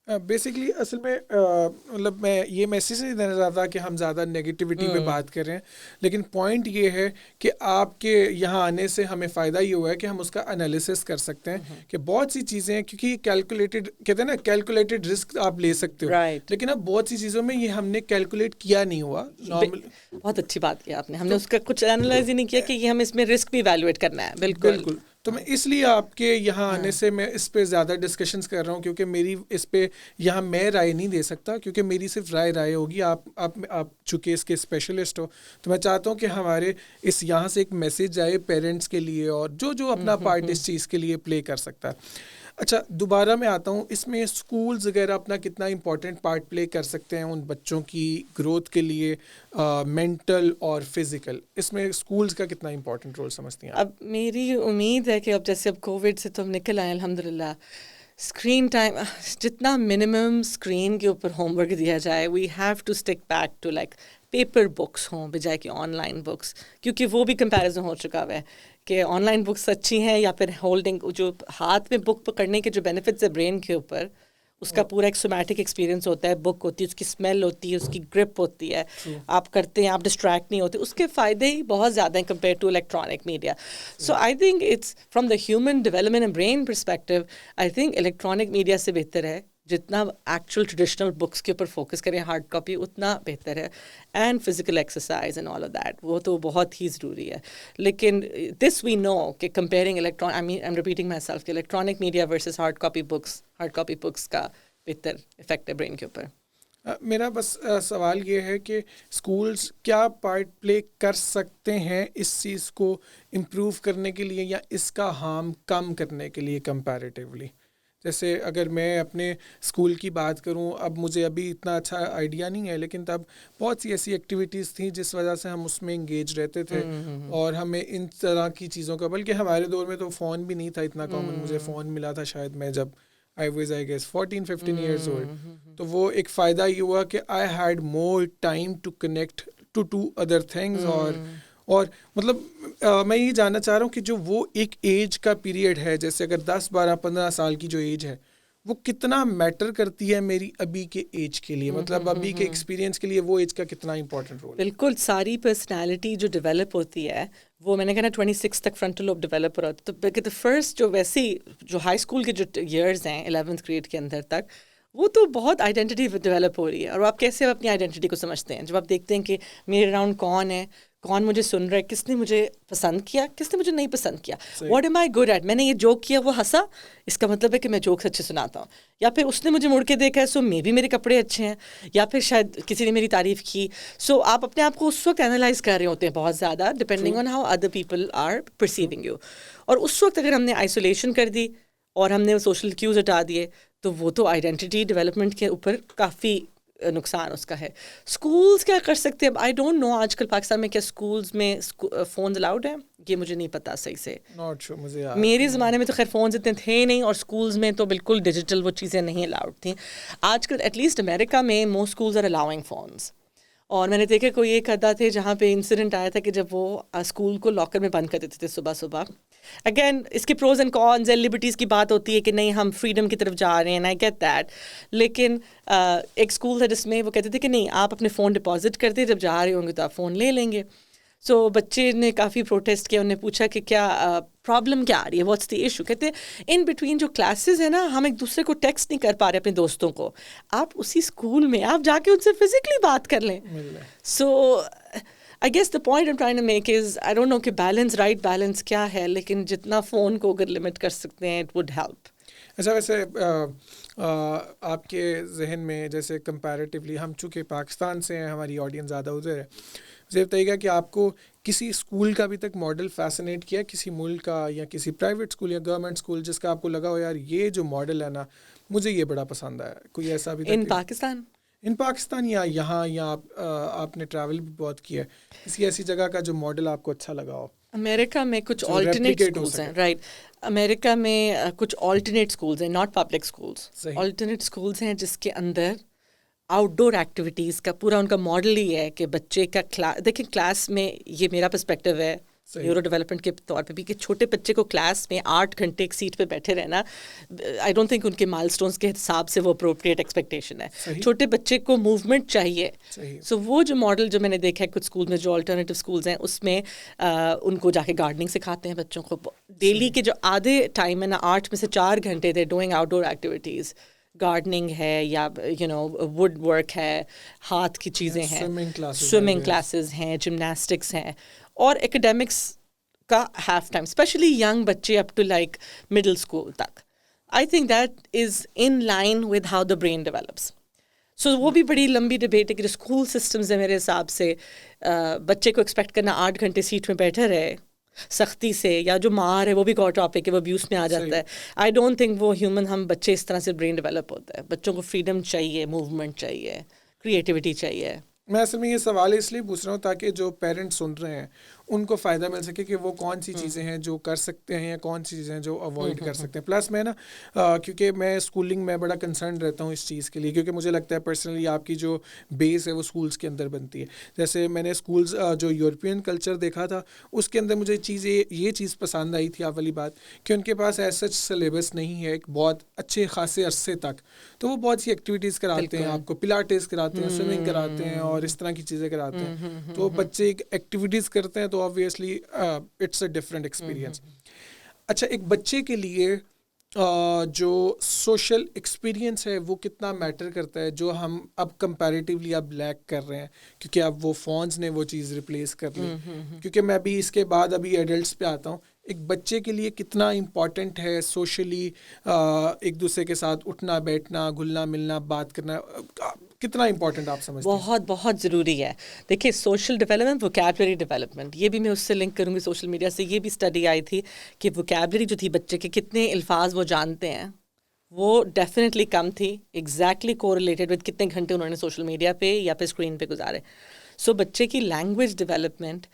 بیسکلی اصل میں مطلب میں یہ میسیج نہیں دینا چاہتا کہ ہم زیادہ نگیٹیوٹی پہ بات کر رہے ہیں, لیکن پوائنٹ یہ ہے کہ آپ کے یہاں آنے سے ہمیں فائدہ یہ ہوا ہے کہ ہم اس کا انالیسس کر سکتے ہیں کہ بہت سی چیزیں ہیں, کیونکہ کیلکولیٹڈ کہتے ہیں نا کیلکولیٹڈ رسک آپ لے سکتے ہو, لیکن اب بہت سی چیزوں میں یہ ہم نے کیلکولیٹ کیا نہیں ہوا. بہت اچھی بات کیا آپ نے, ہم نے اس کا کچھ انالائز ہی نہیں کیا کہ یہ ہم اس میں رسک بھی ایویلویٹ کرنا ہے. بالکل. تو میں اس لیے آپ کے یہاں آنے سے میں اس پہ زیادہ ڈسکشنز کر رہا ہوں, کیونکہ میری اس پہ یہاں میں رائے نہیں دے سکتا, کیونکہ میری صرف رائے ہوگی. آپ چونکہ اس کے اسپیشلسٹ ہو, تو میں چاہتا ہوں کہ ہمارے اس یہاں سے ایک میسیج آئے پیرنٹس کے لیے, اور جو اپنا پارٹ اس چیز کے لیے پلے کر سکتا ہے. اچھا دوبارہ میں آتا ہوں, اس میں اسکولز وغیرہ اپنا کتنا امپورٹنٹ پارٹ پلے کر سکتے ہیں ان بچوں کی گروتھ کے لیے, مینٹل اور فزیکل, اس میں اسکولز کا کتنا امپورٹنٹ رول سمجھتی ہیں؟ اب میری امید ہے کہ اب جیسے اب کووڈ سے تو ہم نکل آئے الحمدللہ, اسکرین ٹائم جتنا منیمم اسکرین کے اوپر ہوم ورک دیا جائے, we have to stick back to like paper books ہوں بجائے کہ آن لائن بکس, کیونکہ وہ بھی کمپیریزن ہو چکا ہوا ہے کہ آن لائن بکس اچھی ہیں یا پھر ہولڈنگ, جو ہاتھ میں بک پکڑنے کے جو بینیفٹس ہے برین کے اوپر, اس کا پورا ایک سومیٹک ایکسپیرینس ہوتا ہے, بک ہوتی ہے, اس کی اسمیل ہوتی ہے, اس کی گرپ ہوتی ہے, آپ کرتے ہیں, آپ ڈسٹریکٹ نہیں ہوتے, اس کے فائدے ہی بہت زیادہ ہیں compare to electronic media. So I think it's from the human development and brain perspective, I think electronic media سے بہتر ہے. جتنا ایکچوئل ٹریڈیشنل بکس کے اوپر فوکس کریں ہارڈ کاپی, اتنا بہتر ہے. And physical exercise and all of that, وہ تو بہت ہی ضروری ہے. لیکن دس وی نو کہ comparing I am repeating myself کہ electronic media versus hard copy books کا بہتر افیکٹ ہے برین کے اوپر. میرا بس سوال یہ ہے کہ اسکولس کیا پارٹ پلے کر سکتے ہیں اس چیز کو امپروو کرنے کے لیے, یا اس کا ہارم کم کرنے کے لیے کمپیریٹیولی. جیسے اگر میں اپنے اسکول کی بات کروں, اب مجھے ابھی اتنا اچھا آئیڈیا نہیں ہے, لیکن تب بہت سی ایسی ایکٹیویٹیز تھیں جس وجہ سے ہم اس میں انگیج رہتے تھے, اور ہمیں ان طرح کی چیزوں کا, بلکہ ہمارے دور میں تو فون بھی نہیں تھا اتنا کامن, مجھے فون ملا تھا شاید میں جب I guess 14-15 years old. تو وہ ایک فائدہ یہ ہوا کہ I had more time to connect to other things, اور مطلب میں یہ جاننا چاہ رہا ہوں کہ جو وہ ایک ایج کا پیریڈ ہے, جیسے اگر 10-12-15 سال کی جو ایج ہے, وہ کتنا میٹر کرتی ہے میری ابھی کے ایج کے لیے, مطلب ابھی کے ایکسپیرینس کے لیے وہ ایج کا کتنا امپورٹنٹ رول ہے؟ بالکل, ساری پرسنالٹی جو ڈیولپ ہوتی ہے, وہ میں نے کہا 26 تک فرنٹل لوب ڈیولپ ہو رہا ہے. تو فرسٹ جو ویسی جو ہائی اسکول کے جو ایئرز ہیں 11th گریڈ کے اندر تک, وہ تو بہت آئیڈینٹی ڈیولپ ہو رہی ہے. اور آپ کیسے اپنی آئیڈینٹی کو سمجھتے ہیں جب آپ دیکھتے ہیں کہ میرے اراؤنڈ کون ہے, کون مجھے سن رہا ہے, کس نے مجھے پسند کیا, کس نے مجھے نہیں پسند کیا, what am I good at, میں نے یہ جوک کیا وہ ہنسا, اس کا مطلب ہے کہ میں جوکس اچھے سناتا ہوں, یا پھر اس نے مجھے مڑ کے دیکھا ہے سو مے بی میرے کپڑے اچھے ہیں, یا پھر شاید کسی نے میری تعریف کی. سو آپ اپنے آپ کو اس وقت انالائز کر رہے ہوتے ہیں بہت زیادہ, depending on how other people are perceiving you. اور اس وقت اگر ہم نے آئسولیشن کر دی اور ہم نے سوشل کیوز ہٹا دیے, تو وہ تو آئیڈینٹی ڈیولپمنٹ کے اوپر کافی نقصان اس کا ہے. اسکولس کیا کر سکتے ہیں, آئی ڈونٹ نو آج کل پاکستان میں کیا اسکولس میں فونز الاؤڈ ہیں, یہ مجھے نہیں پتا صحیح سے. میرے زمانے میں تو خیر فونز اتنے تھے نہیں, اور اسکولس میں تو بالکل ڈیجیٹل وہ چیزیں نہیں الاؤڈ تھیں. آج کل ایٹ لیسٹ امریکہ میں most schools are allowing phones. اور میں نے دیکھا کوئی ایک ادا تھے جہاں پہ انسیڈنٹ آیا تھا کہ جب وہ اسکول کو لاکر میں بند کر دیتے تھے صبح. اگین اس کے pros and cons and liberties کی بات ہوتی ہے کہ نہیں ہم فریڈم کی طرف جا رہے ہیں, آئی گیٹ دیٹ. لیکن ایک اسکول تھا جس میں وہ کہتے تھے کہ نہیں آپ اپنے فون ڈپازٹ کر دیں, جب جا رہے ہوں گے تو آپ فون لے لیں گے. سو بچے نے کافی پروٹیسٹ کیا, انہوں نے پوچھا کہ کیا پرابلم کیا آ رہی ہے, واٹس دی ایشو. کہتے ہیں ان بٹوین جو کلاسز ہیں نا, ہم ایک دوسرے کو ٹیکسٹ نہیں کر پا رہے اپنے دوستوں کو, آپ اسی اسکول میں آپ جا کے ان سے فزیکلی بات کر لیں. سو I guess the point I'm trying to make is, I don't know کہ بیلنس, رائٹ بیلنس کیا ہے, لیکن جتنا فون کو اگر لمٹ کر سکتے ہیں it would help. اچھا ویسے آپ کے ذہن میں جیسے کمپیریٹیولی ہم چونکہ پاکستان سے ہیں, ہماری آڈینس زیادہ ادھر ہے, مجھے بتائیے گا کہ آپ کو کسی اسکول کا ابھی تک ماڈل فیسنیٹ کیا, کسی ملک کا یا کسی پرائیویٹ اسکول یا گورنمنٹ اسکول, جس کا آپ کو لگا ہو یار یہ جو ماڈل ہے نا مجھے یہ بڑا پسند آیا, کوئی ایسا ابھی تک ان پاکستان یا یہاں, یا آپ نے ٹریول بھی بہت کیا ہے, کسی ایسی جگہ کا جو ماڈل آپ کو اچھا لگا ہو؟ امریکہ میں کچھ آلٹرنیٹ اسکولس ہیں, رائٹ, امریکہ میں کچھ آلٹرنیٹ اسکولس ہیں, not public schools, alternate schools ہیں جس کے اندر آؤٹ ڈور ایکٹیویٹیز کا پورا ان کا ماڈل ہی ہے کہ بچے کا دیکھیں کلاس میں, یہ میرا پرسپیکٹیو ہے نیورو ڈیولپمنٹ کے طور پہ بھی, کہ چھوٹے بچے کو کلاس میں 8 گھنٹے ایک سیٹ پہ بیٹھے رہنا, آئی ڈونٹ تھنک ان کے مائل اسٹونس کے حساب سے وہ اپروپریٹ ایکسپیکٹیشن ہے. چھوٹے بچے کو موومنٹ چاہیے. سو وہ جو ماڈل جو میں نے دیکھا ہے کچھ اسکول میں, جو الٹرنیٹیو اسکولز ہیں, اس میں ان کو جا کے گارڈننگ سکھاتے ہیں بچوں کو. ڈیلی کے جو آدھے ٹائم ہے نا, 8 میں سے 4 گھنٹے they doing out door activities, gardening ہے یا ووڈ ورک ہے, ہاتھ کی چیزیں ہیں, سوئمنگ کلاسز ہیں, جمناسٹکس ہیں, اور ایکڈیمکس کا ہاف ٹائم, اسپیشلی ینگ بچے up to like middle school تک. I think that is in line with how the brain develops. So وہ بھی بڑی لمبی ڈبیٹ ہے کہ جو اسکول سسٹمز ہیں میرے حساب سے بچے کو ایکسپیکٹ کرنا 8 گھنٹے سیٹ میں بیٹھے رہے سختی سے, یا جو مار ہے وہ بھی ایک اور ٹاپک ہے, وہ ابیوز میں آ جاتا ہے. آئی ڈونٹ تھنک وہ ہیومن ہم بچے اس طرح سے برین ڈیولپ ہوتا ہے. بچوں کو فریڈم چاہیے, موومنٹ چاہیے, کریٹیوٹی چاہیے. میں اصل میں یہ سوال اس لیے پوچھ رہا ہوں تاکہ جو پیرنٹس سن رہے ہیں ان کو فائدہ مل سکے کہ وہ کون سی چیزیں ہیں جو کر سکتے ہیں یا کون سی چیزیں جو اوائڈ کر سکتے ہیں. پلس میں نا کیونکہ میں اسکولنگ میں بڑا کنسرن رہتا ہوں اس چیز کے لیے, کیونکہ مجھے لگتا ہے پرسنلی آپ کی جو بیس ہے وہ اسکولس کے اندر بنتی ہے. جیسے میں نے اسکولز جو یورپین کلچر دیکھا تھا اس کے اندر مجھے یہ چیز پسند آئی تھی, آپ والی بات, کہ ان کے پاس ایسا سلیبس نہیں ہے ایک بہت اچھے خاصے عرصے تک, تو وہ بہت سی ایکٹیویٹیز کراتے ہیں, آپ کو پلاٹیز کراتے ہیں, سوئمنگ کراتے ہیں, اور اس طرح کی چیزیں کراتے ہیں. تو بچے ایکٹیویٹیز کرتے ہیں تو obviously it's a different experience. اچھا, ایک بچے کے لیے جو سوشل ایکسپیرئنس ہے وہ کتنا میٹر کرتا ہے, جو ہم اب کمپیریٹیولی اب لیک کر رہے ہیں کیونکہ اب وہ فونز نے وہ چیز ریپلیس کر لی. کیونکہ میں بھی اس کے بعد ابھی ایڈلٹس پہ آتا ہوں. ایک بچے کے لیے کتنا امپورٹنٹ ہے سوشلی ایک دوسرے کے ساتھ اٹھنا بیٹھنا, گھلنا ملنا, بات کرنا, کتنا امپورٹنٹ آپ سمجھتے ہیں؟ بہت بہت ضروری ہے. دیکھیے سوشل ڈیولپمنٹ, ووکیبلری ڈیولپمنٹ, یہ بھی میں اس سے لنک کروں گی سوشل میڈیا سے. یہ بھی اسٹڈی آئی تھی کہ ووکیبلری جو تھی بچے کے کتنے الفاظ وہ جانتے ہیں وہ ڈیفینیٹلی کم تھی, ایگزیکٹلی کوریلیٹڈ ود کتنے گھنٹے انہوں نے سوشل میڈیا پہ یا پھر اسکرین پہ گزارے. سو بچے کی language development,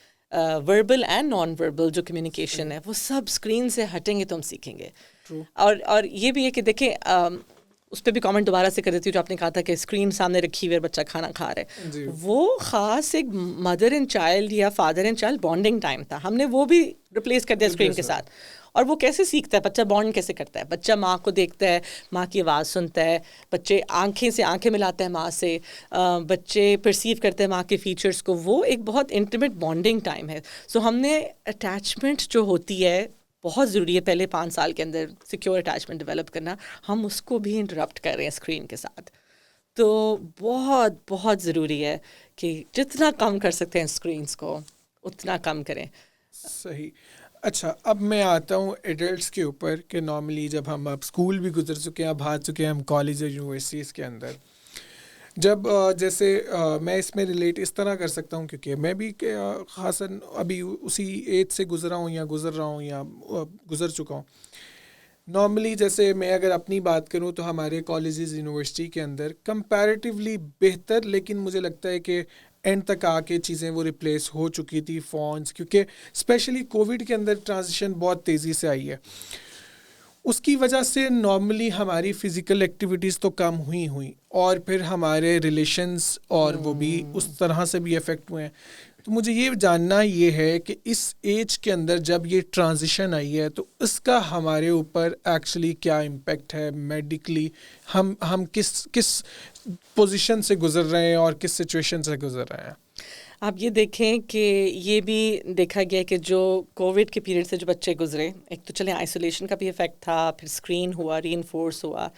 verbal and non verbal جو کمیونیکیشن ہے, وہ سب اسکرین سے ہٹیں گے تو ہم سیکھیں گے. اور یہ بھی ہے کہ دیکھیں اس پہ بھی کامنٹ دوبارہ سے کر دیتی ہوں جو آپ نے کہا تھا کہ اسکرین سامنے رکھی ہوئی بچہ کھانا کھا رہا ہے, وہ خاص ایک مدر اینڈ چائلڈ یا father and child bonding time تھا, ہم نے وہ بھی ریپلیس کر دیا اسکرین کے ساتھ. اور وہ کیسے سیکھتا ہے بچہ, بانڈ کیسے کرتا ہے بچہ؟ ماں کو دیکھتا ہے, ماں کی آواز سنتا ہے, بچے آنکھیں سے آنکھیں ملاتے ہیں ماں سے, بچے پرسیو کرتے ہیں ماں کے فیچرس کو, وہ ایک بہت انٹیمیٹ بانڈنگ ٹائم ہے. سو ہم نے اٹیچمنٹ جو ہوتی ہے بہت ضروری ہے پہلے 5 سال کے اندر سیکیور اٹیچمنٹ ڈیولپ کرنا, ہم اس کو بھی انٹرپٹ کر رہے ہیں اسکرین کے ساتھ. تو بہت بہت ضروری ہے کہ جتنا کم کر سکتے ہیں اسکرینس کو اتنا کم کریں. صحیح. اچھا, اب میں آتا ہوں ایڈلٹس کے اوپر کہ نارملی جب ہم اب اسکول بھی گزر چکے ہیں, اب آ چکے ہیں ہم کالج اور یونیورسٹیز کے اندر, جب جیسے میں اس میں ریلیٹ اس طرح کر سکتا ہوں کیونکہ میں بھی خاصاً ابھی اسی ایج سے گزرا ہوں یا گزر رہا ہوں یا گزر چکا ہوں. نارملی جیسے میں اگر اپنی بات کروں تو ہمارے کالجز یونیورسٹی کے اندر کمپیریٹیولی بہتر, لیکن مجھے لگتا ہے کہ اینڈ تک آ کے چیزیں وہ ریپلیس ہو چکی تھی فونس, کیونکہ اسپیشلی کووڈ کے اندر ٹرانزیشن بہت تیزی سے آئی ہے. اس کی وجہ سے نارملی ہماری فزیکل ایکٹیویٹیز تو کم ہوئی اور پھر ہمارے ریلیشنز اور وہ بھی اس طرح سے بھی افیکٹ ہوئے ہیں. تو مجھے یہ جاننا یہ ہے کہ اس ایج کے اندر جب یہ ٹرانزیشن آئی ہے تو اس کا ہمارے اوپر ایکچولی کیا امپیکٹ ہے میڈیکلی, ہم کس پوزیشن سے گزر رہے ہیں اور کس سچویشن سے گزر رہے ہیں. آپ یہ دیکھیں کہ یہ بھی دیکھا گیا کہ جو کووڈ کے پیریڈ سے جو بچے گزرے, ایک تو چلیں آئسولیشن کا بھی افیکٹ تھا, پھر اسکرین ہوا, ری انفورس ہوا.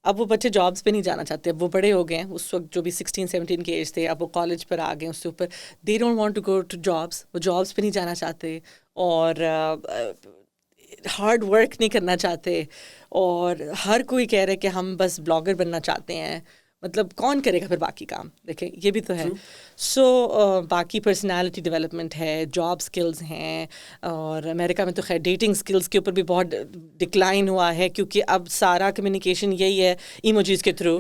اب وہ بچے جابس پہ نہیں جانا چاہتے, اب وہ بڑے ہو گئے ہیں, اس وقت جو بھی 16-17 کے ایج تھے اب وہ کالج پر آ گئے, اس کے اوپر they don't want to go to jobs, وہ جابس پہ نہیں جانا چاہتے اور ہارڈ ورک نہیں کرنا چاہتے, اور ہر کوئی کہہ رہے کہ ہم بس بلاگر بننا چاہتے ہیں, مطلب کون کرے گا پھر باقی کام؟ دیکھیں یہ بھی تو ہے. سو باقی پرسنالٹی ڈیولپمنٹ ہے, جاب اسکلز ہیں, اور امریکہ میں تو خیر ڈیٹنگ اسکلز کے اوپر بھی بہت ڈکلائن ہوا ہے, کیونکہ اب سارا کمیونیکیشن یہی ہے ایموجیز کے تھرو.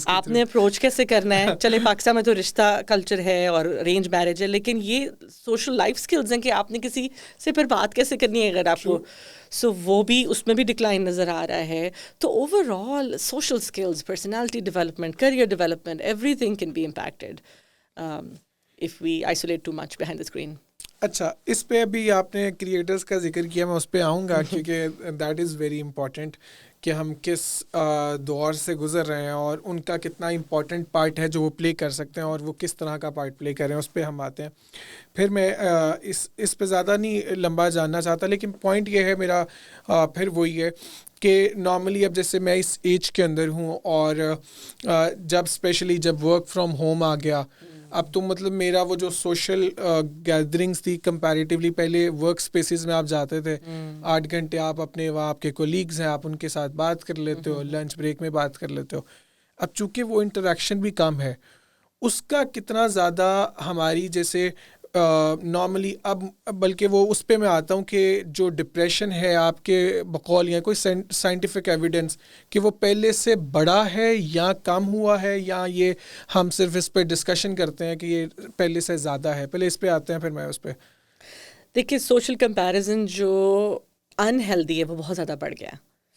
آپ نے اپروچ کیسے کرنا ہے؟ چلے پاکستان میں تو رشتہ کلچر ہے اور ارینج میرج ہے, لیکن یہ سوشل لائف اسکلز ہیں کہ آپ نے کسی سے پھر بات کیسے کرنی ہے اگر آپ کو. سو وہ بھی اس میں بھی ڈکلائن نظر آ رہا ہے. تو overall social skills, personality development, career development, everything can be impacted if we isolate too much behind the screen. اچھا, اس پہ ابھی آپ نے کریٹرز کا ذکر کیا, میں اس پہ آؤں گا کیونکہ دیٹ از ویری امپورٹنٹ کہ ہم کس دور سے گزر رہے ہیں اور ان کا کتنا امپورٹنٹ پارٹ ہے جو وہ پلے کر سکتے ہیں اور وہ کس طرح کا پارٹ پلے کر رہے ہیں, اس پہ ہم آتے ہیں. پھر میں اس پہ زیادہ نہیں لمبا جاننا چاہتا, لیکن پوائنٹ یہ ہے میرا پھر وہی ہے کہ نارملی اب جیسے میں اس ایج کے اندر ہوں اور جب اسپیشلی جب ورک فرام ہوم آ گیا, اب تو مطلب میرا وہ جو سوشل گیدرنگس تھی کمپیریٹیولی, پہلے ورک اسپیسیز میں آپ جاتے تھے 8 گھنٹے, آپ اپنے وہاں آپ کے کولیگز ہیں, آپ ان کے ساتھ بات کر لیتے ہو, لنچ بریک میں بات کر لیتے ہو. اب چونکہ وہ انٹریکشن بھی کم ہے, اس کا کتنا زیادہ ہماری جیسے نارملی اب بلکہ وہ اس پہ میں آتا ہوں کہ جو ڈپریشن ہے آپ کے بقول یا کوئی سائنٹیفک ایویڈنس کہ وہ پہلے سے بڑا ہے یا کم ہوا ہے, یا یہ ہم صرف اس پہ ڈسکشن کرتے ہیں کہ یہ پہلے سے زیادہ ہے؟ پہلے اس پہ آتے ہیں پھر میں اس پہ. دیکھیے سوشل کمپیریزن جو انہیلدی ہے وہ بہت زیادہ بڑھ گیا.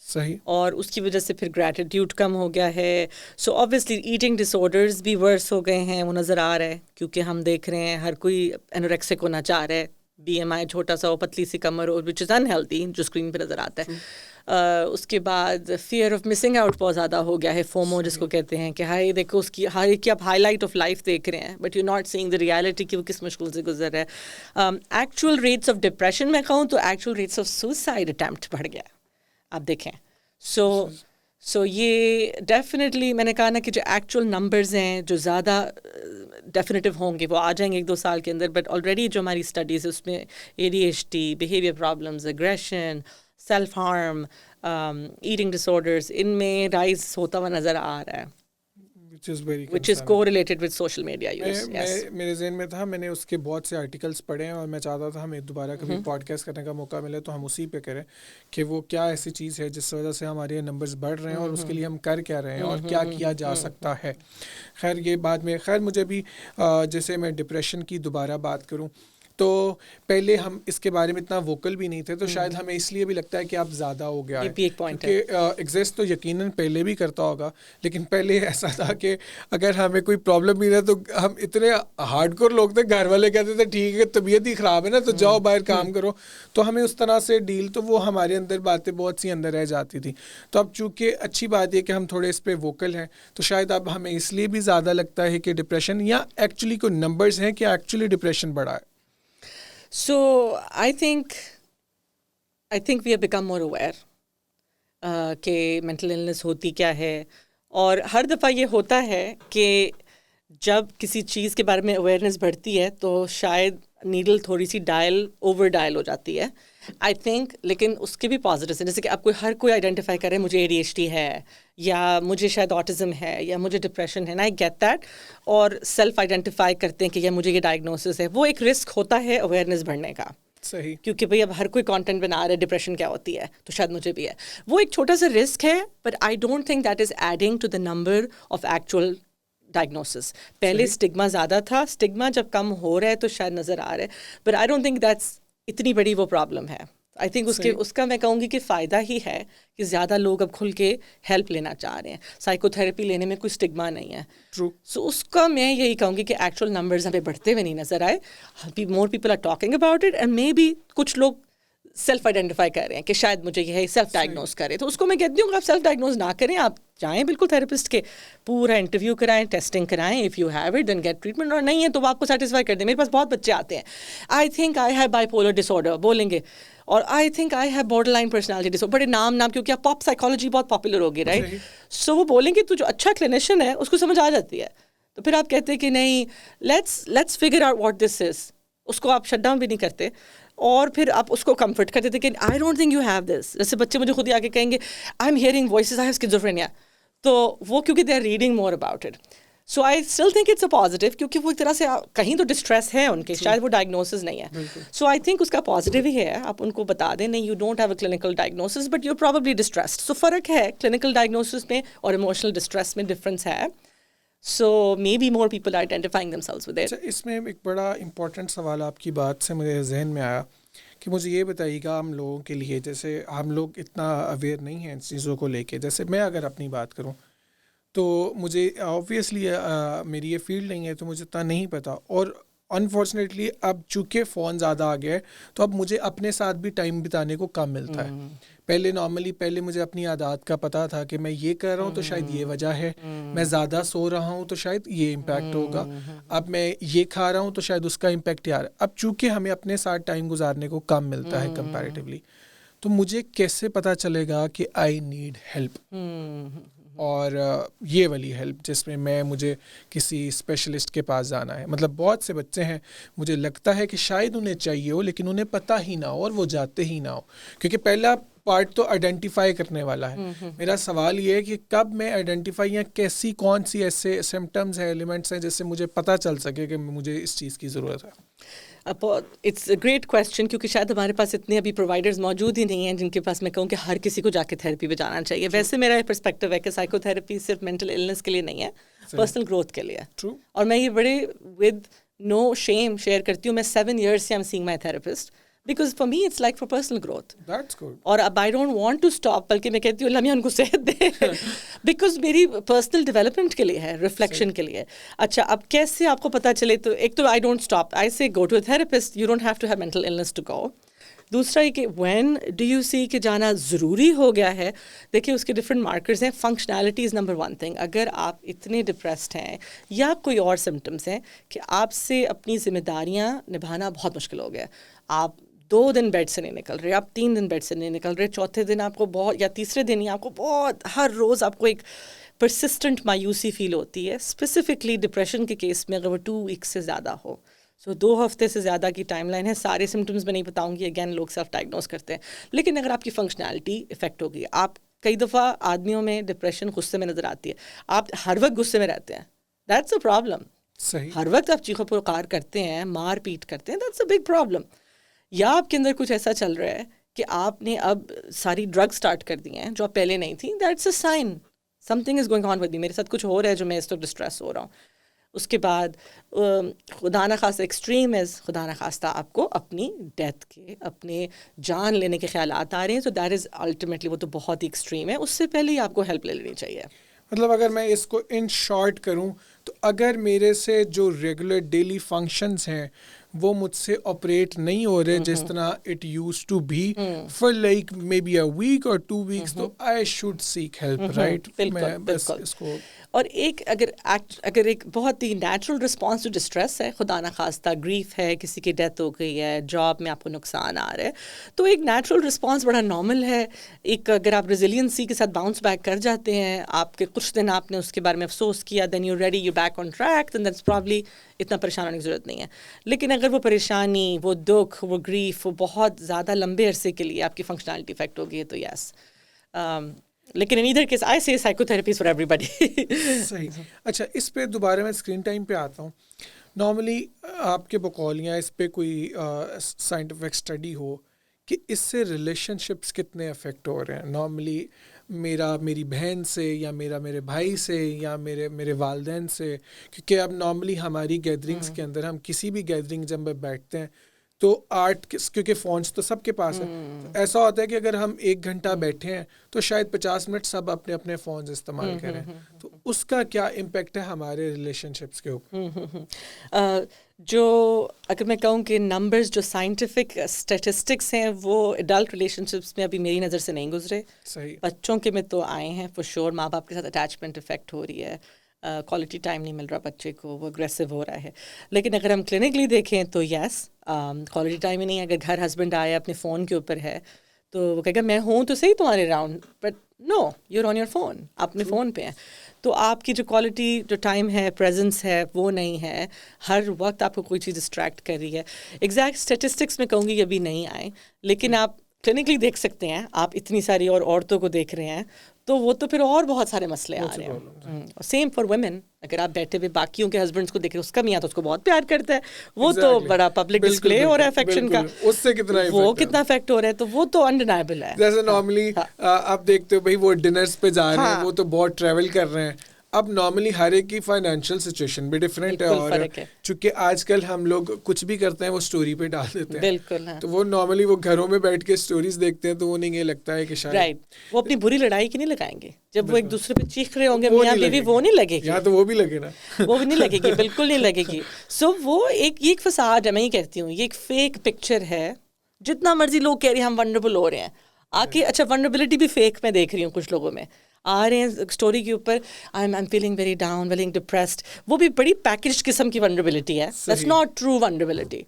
صحیح. اور اس کی وجہ سے پھر گریٹیٹیوڈ کم ہو گیا ہے. سو آبویسلی ایٹنگ ڈس آرڈرز بھی ورس ہو گئے ہیں, وہ نظر آ رہا ہے کیونکہ ہم دیکھ رہے ہیں ہر کوئی انوریکسک ہونا چاہ رہا ہے, بی ایم آئی چھوٹا سا ہو, پتلی سی کمر ہو, وچ از انہیلدی جو اسکرین پہ نظر آتا ہے. اس کے بعد فیئر آف مسنگ آؤٹ بہت زیادہ ہو گیا ہے, فومو جس کو کہتے ہیں, کہ ہائی دیکھو اس کی ہر ایک کی آپ ہائی لائٹ آف لائف دیکھ رہے ہیں, but you not seeing the reality کہ وہ کس مشکل سے گزر رہا ہے. ایکچوئل ریٹس آف ڈپریشن میں کہوں تو actual rates of suicide attempt بڑھ گیا, آپ دیکھیں. سو یہ ڈیفینیٹلی میں نے کہا نا کہ جو ایکچوئل نمبرز ہیں جو زیادہ ڈیفینیٹیو ہوں گے وہ آ جائیں گے 1-2 سال کے اندر, بٹ آلریڈی جو ہماری اسٹڈیز ہے اس میں ADHD, behaviour problems, aggression, self harm, eating ڈس آرڈرز, ان میں رائز ہوتا ہوا نظر آ رہا ہے, which is correlated with social media use. میرے ذہن میں تھا, میں نے اس کے بہت سے آرٹیکلس پڑھے ہیں اور میں چاہتا تھا ہمیں دوبارہ کبھی پوڈ کاسٹ کرنے کا موقع ملے تو ہم اسی پہ کریں کہ وہ کیا ایسی چیز ہے جس وجہ سے ہمارے نمبرز بڑھ رہے ہیں اور اس کے لیے ہم کر کیا رہے ہیں اور کیا کیا جا سکتا ہے. خیر یہ بعد میں, خیر مجھے بھی جیسے میں ڈپریشن کی دوبارہ بات کروں تو پہلے ہم اس کے بارے میں اتنا ووکل بھی نہیں تھے, تو شاید ہمیں اس لیے بھی لگتا ہے کہ اب زیادہ ہو گیا ہے, کیونکہ ایگزسٹ تو یقیناً پہلے بھی کرتا ہوگا, لیکن پہلے ایسا تھا کہ اگر ہمیں کوئی پرابلم بھی رہا تو ہم اتنے ہارڈ کور لوگ تھے, گھر والے کہتے تھے ٹھیک ہے طبیعت ہی خراب ہے نا تو جاؤ باہر کام کرو, تو ہمیں اس طرح سے ڈیل, تو وہ ہمارے اندر باتیں بہت سی اندر رہ جاتی تھی. تو اب چونکہ اچھی بات یہ کہ ہم تھوڑے اس پہ ووکل ہیں تو شاید اب ہمیں اس لیے بھی زیادہ لگتا ہے کہ ڈپریشن یا ایکچولی کوئی نمبرز ہیں کہ ایکچولی ڈپریشن بڑھا ہے. So I think we have become more aware کہ mental illness ہوتی کیا ہے, اور ہر دفعہ یہ ہوتا ہے کہ جب کسی چیز کے بارے میں اویئرنیس بڑھتی ہے تو شاید نیڈل تھوڑی سی اوور ڈائل ہو جاتی ہے آئی تھنک. لیکن اس کے بھی پازیٹیوز ہیں, جیسے کہ اب ہر کوئی آئیڈینٹیفائی کرے مجھے ADHD ہے یا مجھے شاید آٹزم ہے یا مجھے ڈپریشن ہے, نا, آئی گیٹ دیٹ, اور سیلف آئیڈینٹیفائی کرتے ہیں کہ یا مجھے یہ ڈائگنوسس ہے. وہ ایک رسک ہوتا ہے اویئرنیس بڑھنے کا, صحیح, کیونکہ بھئی اب ہر کوئی کانٹینٹ بنا رہا ہے ڈپریشن کیا ہوتی ہے تو شاید مجھے بھی ہے. وہ ایک چھوٹا سا رسک ہے, but I don't think that is adding to the number of actual diagnosis. پہلے اسٹگما زیادہ تھا, اسٹگما جب کم ہو رہا ہے تو شاید نظر آ رہا ہے, but I don't think that's اتنی بڑی وہ پرابلم ہے. آئی تھنک اس کا میں کہوں گی کہ فائدہ ہی ہے کہ زیادہ لوگ اب کھل کے ہیلپ لینا چاہ رہے ہیں. سائیکو تھراپی لینے میں کوئی اسٹگما نہیں ہے. سو اس کا میں یہی کہوں گی کہ ایکچوئل نمبرز ہمیں بڑھتے ہوئے نہیں نظر آئے. More people are talking about it, and maybe کچھ لوگ سیلف آئیڈینٹیفائی کر رہے ہیں کہ شاید مجھے یہ ہے, سیلف ڈائگنوز کریں. تو اس کو میں کہتی ہوں کہ آپ سیلف ڈائگنوز نہ کریں, آپ جائیں بالکل تھراپسٹ کے, پورا انٹرویو کرائیں, ٹیسٹنگ کرائیں, if you have it then get treatment, اور نہیں ہے تو وہ آپ کو سیٹسفائی کر دیں. میرے پاس بہت بچے آتے ہیں, I think I have bipolar disorder بولیں گے, اور I think I have borderline personality disorder, بڑے نام کیونکہ اب پاپ سائیکالوجی بہت پاپولر ہوگی, رائٹ. سو وہ بولیں گے تو جو اچھا کلینیشین ہے اس کو سمجھ آ جاتی ہے, تو پھر آپ کہتے ہیں کہ نہیں let's figure out what this is, اس کو آپ شٹ ڈاؤن بھی نہیں کرتے, اور پھر آپ اس کو کمفرٹ کرتے تھے کہ I don't think you have this. جیسے بچے مجھے خود ہی آ کے کہیں گے I am hearing voices, I have schizophrenia, تو وہ کیونکہ they are reading more about it. So I still think it's a positive, کیونکہ وہ ایک طرح سے کہیں تو ڈسٹریس ہے ان کے, شاید وہ ڈائگنوسس نہیں ہے. سو آئی تھنک اس کا پازیٹیو ہی ہے, آپ ان کو بتا دیں نہیں you don't have a clinical diagnosis but you probably distressed. So فرق ہے کلینکل ڈائگنوسس میں اور ایموشنل ڈسٹریس میں ڈفرینس ہے. So may be more people identifying themselves with it. اس میں ایک بڑا امپورٹنٹ سوال آپ کی بات سے میرے ذہن میں آیا کہ مجھے یہ بتائیے گا ہم لوگوں کے لیے, جیسے ہم لوگ اتنا اویئر نہیں ہیں ان چیزوں کو لے کے. جیسے میں اگر اپنی بات کروں تو مجھے آبویسلی میری یہ فیلڈ نہیں ہے تو مجھے اتنا نہیں پتہ, اور انفارچونیٹلی اب چونکہ فون زیادہ آ گیا ہے تو اب مجھے اپنے ساتھ بھی ٹائم بتانے کو کم ملتا ہے. پہلے مجھے اپنی عادات کا پتہ تھا کہ میں یہ کر رہا ہوں تو شاید یہ وجہ ہے, میں زیادہ سو رہا ہوں تو شاید یہ امپیکٹ ہوگا, اب میں یہ کھا رہا ہوں تو شاید اس کا امپیکٹ یہ آ رہا ہے. اب چونکہ ہمیں اپنے ساتھ ٹائم گزارنے کو کم ملتا ہے کمپیریٹیولی, تو مجھے کیسے پتہ چلے گا کہ آئی نیڈ ہیلپ, اور یہ والی ہیلپ جس میں مجھے کسی اسپیشلسٹ کے پاس جانا ہے. مطلب بہت سے بچے ہیں مجھے لگتا ہے کہ شاید انہیں چاہیے ہو لیکن انہیں پتہ ہی نہ ہو اور وہ جاتے ہی نہ ہو, کیونکہ پہلا پارٹ تو آئیڈینٹیفائی کرنے والا ہے. میرا سوال یہ ہے کہ کب میں آئیڈینٹیفائی یا کون سی ایسے سمٹمز ہیں, ایلیمنٹس ہیں جس سے مجھے پتہ چل سکے کہ مجھے اس چیز کی ضرورت ہے. اٹس اے گریٹ کویسچن, کیونکہ شاید ہمارے پاس اتنے ابھی پرووائڈرز موجود ہی نہیں ہیں جن کے پاس میں کہوں کہ ہر کسی کو جا کے تھیراپی پہ جانا چاہیے. ویسے میرا یہ پرسپیکٹو ہے کہ سائیکو تھراپی صرف مینٹل النس کے لیے نہیں ہے, پرسنل گروتھ کے لیے. اور میں یہ بڑے ود نو شیم شیئر کرتی ہوں, میں 7 years سے I'm seeing my therapist because for me it's like for personal growth. That's good. اور اب I don't want to stop, بلکہ میں کہتی ہوں اللہ میاں ان کو صحت دے because میری پرسنل ڈیولپمنٹ کے لیے ہے, ریفلیکشن کے لیے. اچھا اب کیسے آپ کو پتہ چلے, تو ایک تو I don't stop, I say go to a therapist, you don't have to have mental illness to go. دوسرا یہ کہ وین ڈو یو سی کہ جانا ضروری ہو گیا ہے, دیکھیے اس کے ڈفرینٹ مارکرز ہیں. Functionality is number 1 thing. اگر آپ اتنے ڈپریسڈ ہیں یا کوئی اور سمٹمس ہیں کہ آپ سے اپنی ذمہ داریاں نبھانا بہت مشکل ہو گیا, آپ 2 دن بیڈ سے نہیں نکل رہے, آپ 3 دن بیڈ سے نہیں نکل رہے, چوتھے دن آپ کو بہت, یا تیسرے دن ہی آپ کو بہت, ہر روز آپ کو ایک پرسسٹنٹ مایوسی فیل ہوتی ہے. اسپیسیفکلی ڈپریشن کے کیس میں اگر وہ 2 weeks سے زیادہ ہو, سو 2 ہفتے سے زیادہ کی ٹائم لائن ہے. سارے سمٹمس میں نہیں بتاؤں گی, اگین لوگ سیلف ڈائگنوز کرتے ہیں, لیکن اگر آپ کی فنکشنالٹی افیکٹ ہوگی, آپ کئی دفعہ آدمیوں میں ڈپریشن غصے میں نظر آتی ہے, آپ ہر وقت غصے میں رہتے ہیں, دیٹس اے پرابلم. ہر وقت آپ چیخو پکار کرتے ہیں, مار پیٹ کرتے ہیں, دیٹس اے بگ پرابلم. یا آپ کے اندر کچھ ایسا چل رہا ہے کہ آپ نے اب ساری ڈرگ اسٹارٹ کر دی ہیں جو اب پہلے نہیں تھیں, that's a sign something is going on with me, میرے ساتھ کچھ ہو رہا ہے جو میں اس وقت ڈسٹریس ہو رہا ہوں. اس کے بعد خدا نخواستہ ایکسٹریم از, خدا نخواستہ آپ کو اپنی ڈیتھ کے, اپنے جان لینے کے خیالات آ رہے ہیں, تو دیٹ از الٹیمیٹلی وہ تو بہت ہی ایکسٹریم ہے. اس سے پہلے ہی آپ کو ہیلپ لے لینی چاہیے. مطلب اگر میں اس کو ان شارٹ کروں تو اگر میرے سے جو ریگولر ڈیلی فنکشنز ہیں وہ مجھ سے آپریٹ نہیں ہو رہے جس طرح it used to be for like maybe a week or 2 weeks, تو I should seek help, right. بالکل. اور ایک اگر ایک بہت ہی نیچرل رسپانس ٹو ڈسٹریس ہے, خدا نخواستہ گریف ہے, کسی کی ڈیتھ ہو گئی ہے, جاب میں آپ کو نقصان آ رہا ہے, تو ایک نیچرل رسپانس بڑا نارمل ہے. ایک اگر آپ ریزیلینسی کے ساتھ باؤنس بیک کر جاتے ہیں, آپ کے کچھ دن آپ نے اس کے بارے میں افسوس کیا, then you ready, you back on track, then that's probably اتنا پریشان ہونے کی ضرورت نہیں ہے. لیکن اگر وہ پریشانی, وہ دکھ, وہ گریف, وہ بہت زیادہ لمبے عرصے کے لیے آپ کی فنکشنالٹی افیکٹ ہوگی ہے, تو یس. لیکن ان ایدر کیس آئی سے سائیکو تھراپی فار ایوری بڈی. صحیح. اچھا اس پہ دوبارہ میں اسکرین ٹائم پہ آتا ہوں. نارملی آپ کے بقول یا اس پہ کوئی سائنٹیفک اسٹڈی ہو کہ اس سے ریلیشن شپس کتنے افیکٹ ہو رہے ہیں. نارملی میری بہن سے یا میرے بھائی سے یا میرے والدین سے, کیونکہ اب نارملی ہماری گیدرنگس کے اندر, ہم کسی بھی گیدرنگ جب بیٹھتے ہیں تو آرٹ, کیونکہ فونس تو سب کے پاس ہے, ایسا ہوتا ہے کہ اگر ہم 1 گھنٹہ بیٹھے ہیں تو شاید 50 منٹ سب اپنے اپنے فونز استعمال کریں, تو اس کا کیا امپیکٹ ہے ہمارے ریلیشن شپس کے اوپر؟ جو اگر میں کہوں کہ نمبرز جو سائنٹیفک اسٹیٹسٹکس ہیں وہ ایڈلٹ ریلیشن شپس میں ابھی میری نظر سے نہیں گزرے. صحیح. بچوں کے میں تو آئے ہیں فور شیور, ماں باپ کے ساتھ اٹیچمنٹ افیکٹ ہو رہی ہے, کوالٹی ٹائم نہیں مل رہا بچے کو, وہ اگریسو ہو رہا ہے. لیکن اگر ہم کلینکلی دیکھیں تو یس, کوالٹی ٹائم ہی نہیں. اگر گھر ہسبینڈ آیا اپنے فون کے اوپر ہے تو وہ کہے گا میں ہوں تو صحیح تمہارے round, but no, you are on your phone, آپ اپنے فون پہ ہیں. تو آپ کی جو کوالٹی, جو ٹائم ہے, پریزنس ہے, وہ نہیں ہے. ہر وقت آپ کو کوئی چیز ڈسٹریکٹ کر رہی ہے. ایگزیکٹ اسٹیٹسٹکس میں کہوں گی ابھی نہیں آئے, لیکن آپ کلینکلی دیکھ سکتے ہیں. آپ اتنی ساری اور عورتوں کو دیکھ رہے ہیں تو وہ تو پھر اور بہت سارے مسئلے آ رہے ہیں. سیم فار ویمن, اگر آپ بیٹھے ہوئے باقیوں کے ہسبینڈس کو دیکھ رہے, اس کا میاں تو اس کو بہت پیار کرتا ہے, وہ تو بڑا پبلک ڈسپلے ہو رہا ہے افیکشن کا, اس سے وہ کتنا افیکٹ ہو رہا ہے, تو وہ تو انڈینائبل ہے. جیسے نارملی آپ دیکھتے ہو بھائی وہ ڈنرس پہ جا رہے ہیں, وہ تو بہت ٹریول کر رہے ہیں. اب نارملی ہر ایک کی فائنینشیل سچویشن بھی ڈفرینٹ ہے, اور چونکہ آج کل ہم لوگ کچھ بھی کرتے ہیں وہ اسٹوری پہ ڈال دیتے ہیں. بالکل. تو وہ نارملی وہ گھروں میں بیٹھ کے اسٹوریز دیکھتے ہیں, تو انہیں یہ لگتا ہے کہ شاید رائٹ, وہ اپنی بری لڑائی کی نہیں لگائیں گے, جب وہ ایک دوسرے پہ چیخ رہے ہوں گے میاں بیوی, وہ نہیں لگے گی. یہاں تو وہ بھی لگے نا, وہ بھی نہیں لگے گی, بالکل نہیں لگے گی. سو وہ ایک فساد ہے, میں یہ کہتی ہوں, یہ ایک فیک پکچر ہے. جتنا مرضی لوگ کہہ رہے ہیں ہم ونڈربل ہو رہے ہیں, آ کے اچھا ونڈربلٹی بھی فیک میں دیکھ رہی ہوں کچھ لوگوں میں, آ رہے ہیں اسٹوری کے اوپر I am feeling very down, feeling depressed, وہ بھی بڑی پیکجڈ قسم کی ونڈربلٹی ہے. دیٹس ناٹ ٹرو ونڈربلٹی,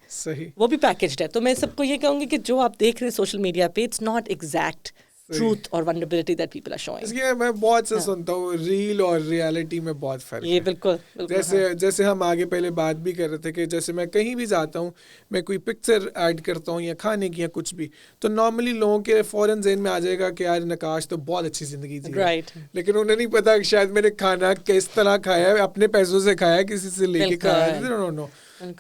وہ بھی پیکجڈ ہے. تو میں سب کو یہ کہوں گی کہ جو آپ دیکھ رہے ہیں سوشل میڈیا پہ, اٹس ناٹ ایگزیکٹ ٹروتھ اور ونڈربلٹی دیٹ پیپل آر شوئنگ. اس لیے میں بہت سے سنتا ہوں ریل اور ریالٹی میں بہت فرق ہے. یہ بالکل جیسے ہم آگے پہلے بات بھی کر رہے تھے کہ جیسے میں کہیں بھی جاتا ہوں, میں کوئی پکچر ایڈ کرتا ہوں یا کھانے کی یا کچھ بھی, تو نارملی لوگوں کے فوراً ذہن میں آ جائے گا کہ یار نقاش تو بہت اچھی زندگی جی, لیکن انہیں نہیں پتا کہ شاید میں نے کھانا کس طرح کھایا ہے, اپنے پیسوں سے کھایا, کسی سے لے کے کھایا ہے.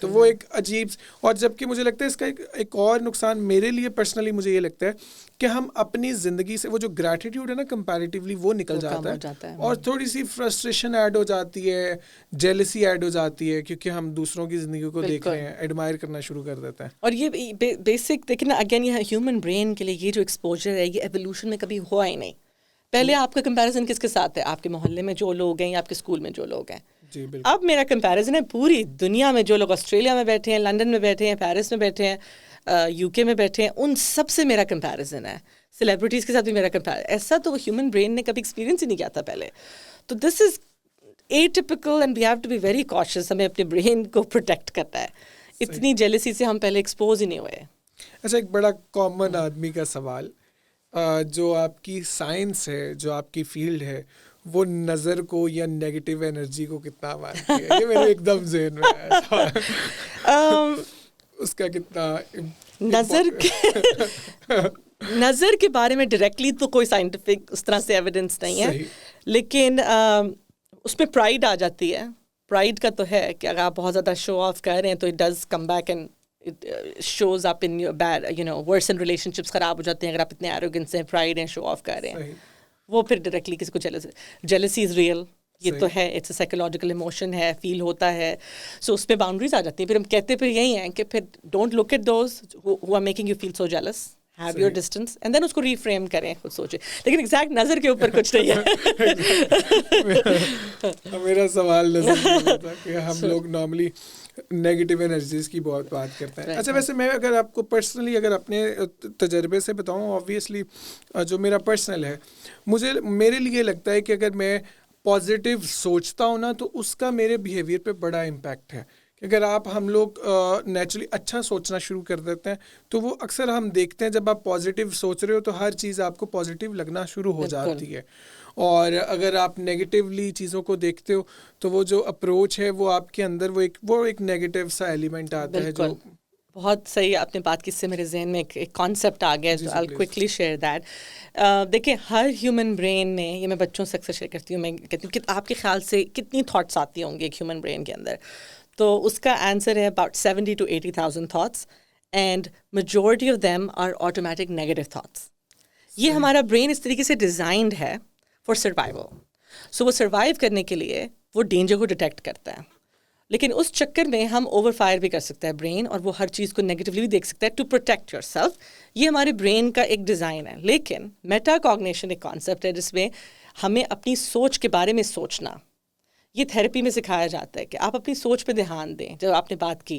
تو وہ ایک عجیب, اور جبکہ مجھے لگتا ہے اس کا ایک اور نقصان میرے لیے پرسنلی مجھے یہ لگتا ہے کہ ہم اپنی زندگی سے وہ جو گریٹیٹیوڈ ہے نا کمپیریٹیولی وہ نکل جاتا ہے, اور تھوڑی سی فرسٹریشن ایڈ ہو جاتی ہے, جیلسی ایڈ ہو جاتی ہے, کیونکہ ہم دوسروں کی زندگی کو دیکھ رہے ہیں, ایڈمائر کرنا شروع کر دیتے ہیں. اور یہ بیسک دیکھیں نا, اگین یہ ہیومن برین کے لیے یہ جو ایکسپوجر ہے, یہ ایولیوشن میں کبھی ہوا ہی نہیں. پہلے آپ کا کمپیریزن کس کے ساتھ ہے, آپ کے محلے میں جو لوگ ہیں یا آپ کے اسکول میں جو لوگ ہیں. اب میرا کمپیریزن ہے پوری دنیا میں, جو لوگ آسٹریلیا میں بیٹھے ہیں, لنڈن میں بیٹھے ہیں, پیرس میں بیٹھے ہیں, یو کے میں بیٹھے ہیں, ان سب سے میرا کمپیریزن ہے. سیلیبریٹیز کے ساتھ بھی میرا کمپیریزن, ایسا تو ہیومن برین نے کبھی ایکسپیرینس ہی نہیں کیا تھا پہلے. تو this is atypical and we have to be very cautious, ہمیں اپنے برین کو پروٹیکٹ کرنا ہے. اتنی جیلسی سے ہم پہلے ایکسپوز ہی نہیں ہوئے. اچھا, ایک بڑا کامن آدمی کا سوال, جو آپ کی سائنس ہے, جو آپ کی فیلڈ ہے, وہ نظر کو یا نیگیٹو انرجی کو کتنا مانتی ہے؟ یہ میرے ایک دم ذہن میں آیا, اس کا کتنا نظر کے بارے میں ڈائریکٹلی تو کوئی سائنٹیفک اس طرح سے ایویڈنس نہیں ہے, لیکن اس میں پرائڈ آ جاتی ہے. پرائڈ کا تو ہے کہ اگر آپ بہت زیادہ شو آف کر رہے ہیں تو it does come back and it shows up in your bad, worsen relationships خراب ہو جاتے ہیں اگر آپ اتنے arrogant ہیں, pride ہیں, show off کر رہے ہیں. وہ پھر ڈائریکٹلی کسی کو jealousy is real, یہ تو ہے, it's a psychological emotion ہے, فیل ہوتا ہے. سو اس پہ باؤنڈریز آ جاتی ہیں. پھر ہم کہتے پھر یہی ہیں کہ پھر don't look at those who are making you feel so jealous, have your distance, and then اس کو ریفریم کریں, خود سوچیں. لیکن ایگزیکٹ نظر کے اوپر کچھ نہیں ہے. میرا سوال نظر تھا کہ ہم لوگ نارملی نیگیٹو انرجیز کی بہت بات کرتے ہیں. اچھا, ویسے میں اگر آپ کو پرسنلی اگر اپنے تجربے سے بتاؤں, آبویسلی جو میرا پرسنل ہے, میرے لیے لگتا ہے کہ اگر میں پازیٹیو سوچتا ہوں نا, تو اس کا میرے بیہیویئر پہ بڑا امپیکٹ ہے. کہ اگر ہم لوگ نیچرلی اچھا سوچنا شروع کر دیتے ہیں, تو وہ اکثر ہم دیکھتے ہیں جب آپ پازیٹیو سوچ رہے ہو تو ہر چیز آپ کو پازیٹیو لگنا شروع ہو جاتی ہے. اور اگر آپ نیگیٹیولی چیزوں کو دیکھتے ہو تو وہ جو اپروچ ہے وہ آپ کے اندر وہ ایک نیگیٹو سا ایلیمنٹ آتا ہے. جو بہت صحیح آپ نے بات کی, اس سے میرے ذہن میں ایک کانسیپٹ آ گیا, جو I'll quickly share that. دیکھیں, ہر ہیومن برین میں, یہ میں بچوں سے اکثر شیئر کرتی ہوں, میں کہتی ہوں کہ آپ کے خیال سے کتنی تھاٹس آتی ہوں گے ایک ہیومن برین کے اندر. تو اس کا آنسر ہے about 70,000 to 80,000 thoughts, and majority of them are automatic negative thoughts. یہ ہمارا برین اس طریقے سے ڈیزائنڈ ہے فار سروائیول. سو وہ سروائیو کرنے کے لیے وہ ڈینجر کو ڈیٹیکٹ کرتا ہے, لیکن اس چکر میں ہم اوور فائر بھی کر سکتا ہے برین, اور وہ ہر چیز کو نیگیٹیولی بھی دیکھ سکتا ہے ٹو پروٹیکٹ یور سیلف. یہ ہمارے برین کا ایک ڈیزائن ہے. لیکن میٹا کوگنیشن ایک کانسیپٹ ہے جس میں ہمیں اپنی سوچ کے بارے میں سوچنا, یہ تھیراپی میں سکھایا جاتا ہے کہ آپ اپنی سوچ پہ دھیان دیں. جب آپ نے بات کی,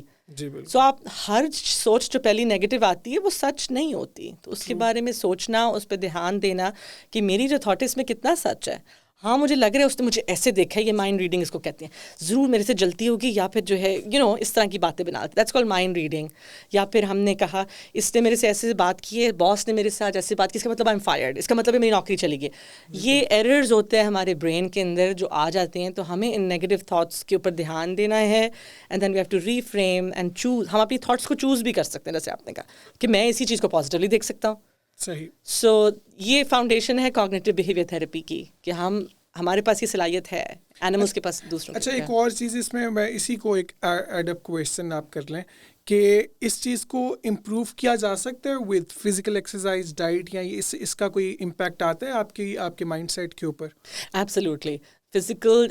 سو آپ ہر سوچ جو پہلی نیگیٹو آتی ہے وہ سچ نہیں ہوتی, تو اس کے بارے میں سوچنا, اس پہ دھیان دینا کہ میری جو تھاٹ ہے اس میں کتنا سچ ہے. ہاں مجھے لگ رہا ہے اس نے مجھے ایسے دیکھا ہے, یہ مائنڈ ریڈنگ اس کو کہتے ہیں, ضرور میرے سے جلتی ہوگی, یا پھر جو ہے اس طرح کی باتیں بنا, دیٹس کالڈ مائنڈ ریڈنگ. یا پھر ہم نے کہا اس نے میرے سے ایسے بات کی ہے, باس نے میرے سے آج ایسے بات کی, اس کا مطلب آئی ایم فائرڈ, اس کا مطلب ہے میری نوکری چلی گئی. یہ ایررز ہوتے ہیں ہمارے برین کے اندر جو آ جاتے ہیں. تو ہمیں ان نیگیٹو تھاٹس کے اوپر دھیان دینا ہے, and then we have to reframe and choose. ہم اپنی تھاٹس کو چوز بھی کر سکتے ہیں, جیسے آپ نے کہا کہ میں اسی چیز کو پازیٹیولی دیکھ سکتا ہوں, صحیح. سو یہ فاؤنڈیشن ہے کوگنیٹو بیہیویئر تھراپی کی کہ ہمارے پاس یہ صلاحیت ہے, اینیملس کے پاس دوسروں. اچھا, ایک اور چیز اس میں اسی کو ایک ایڈ اپ کویشچن آپ کر لیں کہ اس چیز کو امپروو کیا جا سکتا ہے ود فزیکل ایکسرسائز, ڈائٹ, یا اس کا کوئی امپیکٹ آتا ہے آپ کے مائنڈ سیٹ کے اوپر؟ ایبسلیوٹلی. فزیکل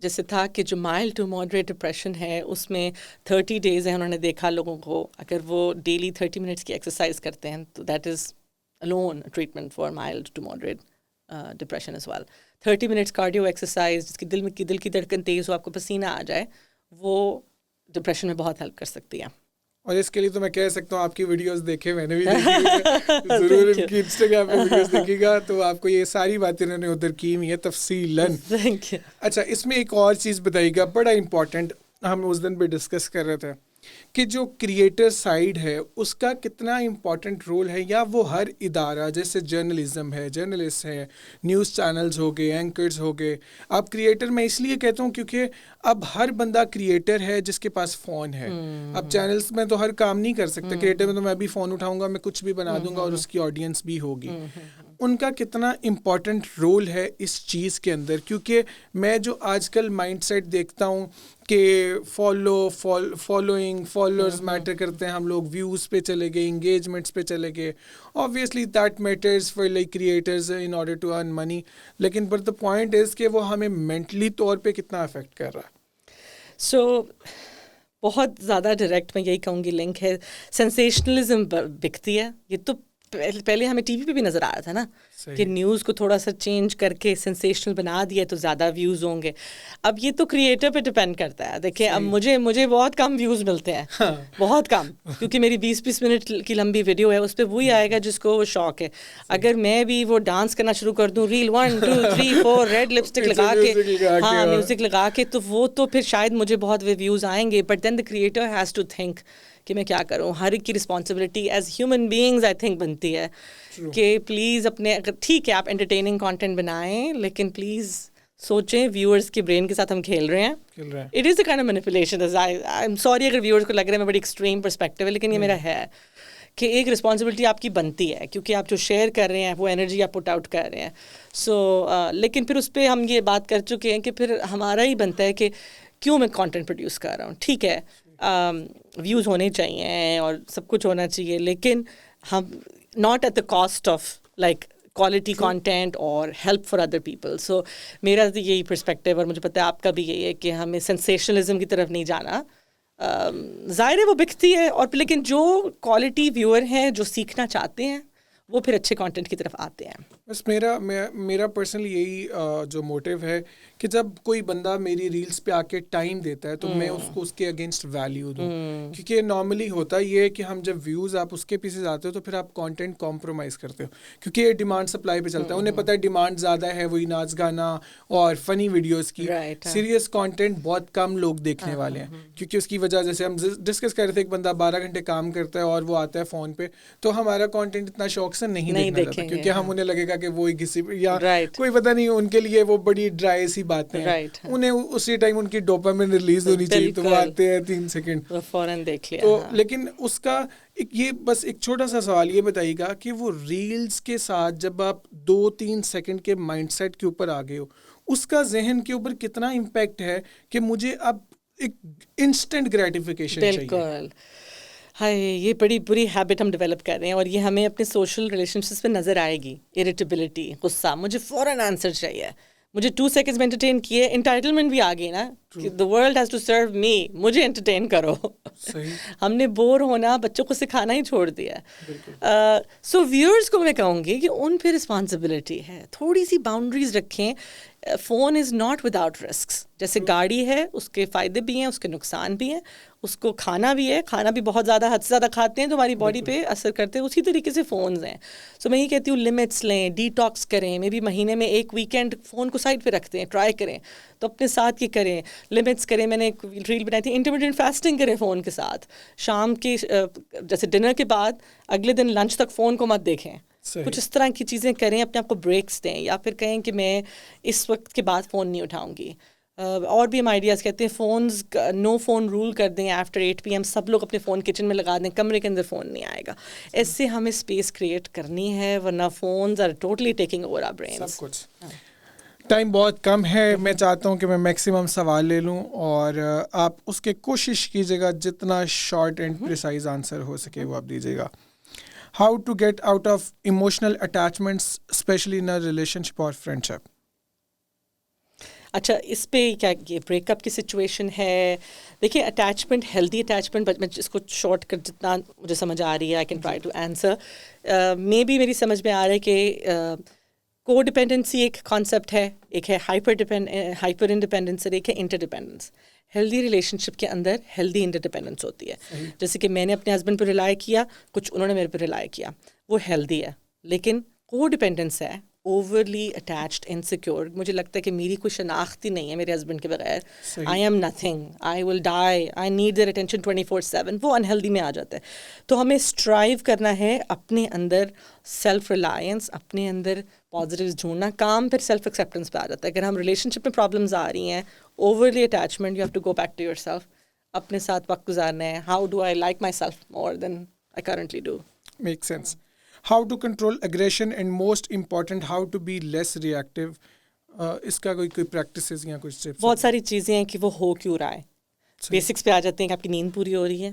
جیسے تھا کہ جو مائلڈ ٹو ماڈریٹ ڈپریشن ہے اس میں 30 days ہیں, انہوں نے دیکھا لوگوں کو اگر وہ ڈیلی 30 minutes کی ایکسرسائز کرتے ہیں تو that is alone a treatment for mild to moderate depression as well. 30 minutes cardio exercise جس کی دل کی دھڑکن تیز ہو, آپ کو پسینہ آ جائے, وہ ڈپریشن میں بہت ہیلپ کر سکتی ہے. اور اس کے لیے تو میں کہہ سکتا ہوں آپ کی ویڈیوز دیکھیں, میں نے بھی دیکھی, ضرور ان کی انسٹاگرام پہ ویڈیوز دیکھیے گا تو آپ کو یہ ساری باتیں انہوں نے ادھر کی ہوئی ہیں تفصیلاً. اچھا, اس میں ایک اور چیز بتائیے گا, بڑا امپورٹنٹ, ہم اس دن پہ ڈسکس کر رہے تھے کہ جو کریٹر سائڈ ہے اس کا کتنا امپورٹنٹ رول ہے, یا وہ ہر ادارہ جیسے جرنلزم ہے, جرنلسٹ ہے, نیوز چینلز ہو گئے, اینکرز ہو گئے. اب کریٹر میں اس لیے کہتا ہوں کیونکہ اب ہر بندہ کریٹر ہے جس کے پاس فون ہے. اب چینلز میں تو ہر کام نہیں کر سکتے, کریٹر میں تو میں بھی فون اٹھاؤں گا, میں کچھ بھی بنا دوں گا اور اس کی آڈینس بھی ہوگی. ان کا کتنا امپورٹنٹ رول ہے اس چیز کے اندر, کیونکہ میں جو آج کل مائنڈ سیٹ دیکھتا ہوں کہ فالوئنگ فالوورز میٹر کرتے ہیں, ہم لوگ ویوز پہ چلے گئے, انگیجمنٹس پہ چلے گئے, obviously that matters for like creators in order to earn money, لیکن but the point is کہ وہ ہمیں مینٹلی طور پہ کتنا افیکٹ کر رہا ہے. سو بہت زیادہ ڈائریکٹ میں یہی کہوں گی لنک ہے, سینسیشنلزم بکتی ہے. یہ تو پہلے ہمیں ٹی وی پہ بھی نظر آ رہا تھا نا کہ نیوز کو تھوڑا سا چینج کر کے سینسیشنل بنا دیا تو زیادہ ویوز ہوں گے. اب یہ تو کریٹر پہ ڈپینڈ کرتا ہے. دیکھیں اب مجھے بہت کم ویوز ملتے ہیں, بہت کم, کیونکہ میری 20 منٹ کی لمبی ویڈیو ہے, اس پہ وہی آئے گا جس کو وہ شوق ہے. اگر میں بھی وہ ڈانس کرنا شروع کر دوں, ریل 1 2 3 4 ریڈ لپسٹک لگا کے, ہاں میوزک لگا کے, تو وہ تو پھر شاید مجھے بہت ویوز آئیں گے. But then the creator has to think کہ میں کیا کروں. ہر ایک کی responsibility as human beings I think بنتی ہے کہ پلیز اپنے, اگر ٹھیک ہے آپ انٹرٹیننگ کانٹینٹ بنائیں, لیکن پلیز سوچیں ویورز کے برین کے ساتھ ہم کھیل رہے ہیں. It is a kind of manipulation. I am sorry اگر ویورز کو لگ رہا ہے میں بڑی ایکسٹریم پرسپیکٹیو ہے, لیکن یہ میرا ہے کہ ایک رسپانسبلٹی آپ کی بنتی ہے, کیونکہ آپ جو شیئر کر رہے ہیں وہ انرجی آپ پٹ آؤٹ کر رہے ہیں. سو لیکن پھر اس پہ ہم یہ بات کر چکے ہیں کہ پھر ہمارا ہی بنتا ہے کہ کیوں میں کانٹینٹ پروڈیوس کر رہا ہوں. ٹھیک ہے ویوز ہونے چاہیے اور سب کچھ ہونا چاہیے, لیکن ہم not at the cost of like quality content or help for other people. So میرا یہی پرسپیکٹیو, اور مجھے پتہ ہے آپ کا بھی یہی ہے کہ ہمیں سینسیشنلزم کی طرف نہیں جانا. ظاہر ہے وہ بکتی ہے, اور لیکن جو کوالٹی ویور ہیں جو سیکھنا چاہتے ہیں وہ پھر اچھے کانٹینٹ کی طرف آتے ہیں. بس میرا پرسنلی یہی جو موٹیو ہے کہ جب کوئی بندہ میری ریلز پہ آ کے ٹائم دیتا ہے تو میں اس کو اس کے اگینسٹ ویلیو دوں, کیونکہ نارملی ہوتا یہ ہے کہ ہم جب ویوز آپ اس کے پیچھے جاتے ہو تو پھر آپ کانٹینٹ کمپرومائز کرتے ہو, کیونکہ یہ ڈیمانڈ سپلائی پہ چلتا ہے. انہیں پتہ ہے ڈیمانڈ زیادہ ہے وہی ناچ گانا اور فنی ویڈیوز کی, سیریس کانٹینٹ بہت کم لوگ دیکھنے والے ہیں, کیونکہ اس کی وجہ جیسے ہم ڈسکس کر رہے تھے, ایک بندہ 12 گھنٹے کام کرتا ہے اور وہ آتا ہے فون پہ, تو ہمارا کانٹینٹ اتنا شوق سے نہیں دیکھنا چاہتا, کیونکہ ہم انہیں لگے گا کہ وہ کسی یا کوئی پتہ نہیں, ان کے لیے وہ بڑی ڈرائی سی باتیں ہیں, انہیں اسی ٹائم ان کی ڈوپامین ریلیز ہونی چاہیے تو وہ آتے ہیں 3 سیکنڈ فوراً دیکھ لیا. تو لیکن اس کا یہ بس ایک چھوٹا سا سوال یہ بتائیے گا کہ وہ ریلز کے ساتھ جب آپ 2-3 سیکنڈ کے مائنڈ سیٹ کے اوپر آ گئے ہو, اس کا ذہن کے اوپر کتنا امپیکٹ ہے کہ مجھے اب ایک انسٹنٹ گریٹیفیکیشن چاہیے. بالکل, ہاں یہ بڑی بری ہیبٹ ہم ڈیولپ کر رہے ہیں, اور یہ ہمیں اپنے سوشل ریلیشن شپس پہ نظر آئے گی. اریٹیبلٹی, غصہ, مجھے فوراً آنسر چاہیے, مجھے 2 سیکنڈز میں انٹرٹین کیے. انٹائٹلمنٹ بھی آ گئی نا, the world has to serve me, مجھے انٹرٹین کرو. ہم نے بور ہونا بچوں کو سکھانا ہی چھوڑ دیا. سو ویورز کو میں کہوں گی کہ ان پہ رسپانسبلٹی ہے, تھوڑی سی باؤنڈریز رکھیں. Phone is not without risks. جیسے گاڑی ہے, اس کے فائدے بھی ہیں, اس کے نقصان بھی ہیں. اس کو کھانا بھی ہے, کھانا بھی بہت زیادہ حد سے زیادہ کھاتے ہیں تو ہماری باڈی پہ اثر کرتے ہیں. اسی طریقے سے فونز ہیں. سو میں یہ کہتی ہوں لمٹس لیں, ڈی ٹاکس کریں, میں بھی مہینے میں ایک ویکینڈ فون کو سائڈ پہ رکھتے ہیں, ٹرائی کریں تو اپنے ساتھ یہ کریں, لمٹس کریں. میں نے ایک ریل بنائی تھی, انٹرمیڈیٹ فاسٹنگ کریں فون کے ساتھ. شام کے جیسے ڈنر کے بعد اگلے دن لنچ تک فون کو مت دیکھیں. کچھ اس طرح کی چیزیں کریں, اپنے آپ کو بریکس دیں, یا پھر کہیں کہ میں اس وقت کے بعد فون نہیں اٹھاؤں گی. اور بھی ہم آئیڈیاز کہتے ہیں فونز نو فون رول کر دیں آفٹر 8 PM سب لوگ اپنے فون کچن میں لگا دیں, کمرے کے اندر فون نہیں آئے گا. اس سے ہمیں اسپیس کریٹ کرنی ہے, ورنہ phones are totally taking over our brains. سب کچھ. ٹائم بہت کم ہے, میں چاہتا ہوں کہ میں میکسیمم سوال لے لوں اور آپ اس کے کوشش کیجیے گا جتنا شارٹ اینڈ پریسائز آنسر ہو سکے وہ آپ دیجیے گا. How to get out of emotional attachments especially in a relationship اور فرینڈ شپ. اچھا, اس پہ کیا یہ بریک اپ کی سچویشن ہے؟ دیکھیے اٹیچمنٹ, ہیلدی اٹیچمنٹ, بٹ میں اس کو شارٹ کر جتنا مجھے سمجھ آ رہی ہے I can try to answer. Maybe میری سمجھ میں آ رہا ہے کہ کو ڈپینڈنسی ایک کانسیپٹ ہے, ایک ہے ہائپر انڈیپینڈنس اور ایک ہے انٹر ڈپینڈنس. ہیلدی ریلیشن شپ کے اندر ہیلدی انٹر ڈپینڈنس ہوتی ہے. جیسے کہ میں نے اپنے ہسبینڈ پہ ریلائی کیا, کچھ انہوں نے میرے پہ ریلائی کیا, وہ ہیلدی ہے. لیکن کو ڈپینڈنس ہے, اوورلی اٹیچڈ, انسیکیور, مجھے لگتا ہے کہ میری کوئی شناخت ہی نہیں ہے میرے ہسبینڈ کے بغیر, I am nothing, I will die, I need their attention 24/7, وہ انہیلدی میں آ جاتا ہے. تو ہمیں اسٹرائیو کرنا ہے اپنے اندر سیلف ریلائنس, اپنے اندر پازیٹیوز ڈھونڈنا. کام پھر سیلف ایکسیپٹنس پہ آ جاتا ہے. اگر ہم ریلیشن شپ میں پرابلمز آ رہی ہیں, overly attachment, you have to go back to yourself, اپنے ساتھ وقت گزارنا ہے. How do I like myself more than I currently do. Make sense. How to control aggression and most important how to be less reactive. اس کا کوئی practices یا کوئی steps? بہت ساری چیزیں ہیں کہ وہ ہو کیوں رہا ہے. بیسکس پہ آ جاتے ہیں کہ آپ کی نیند پوری ہو رہی ہے,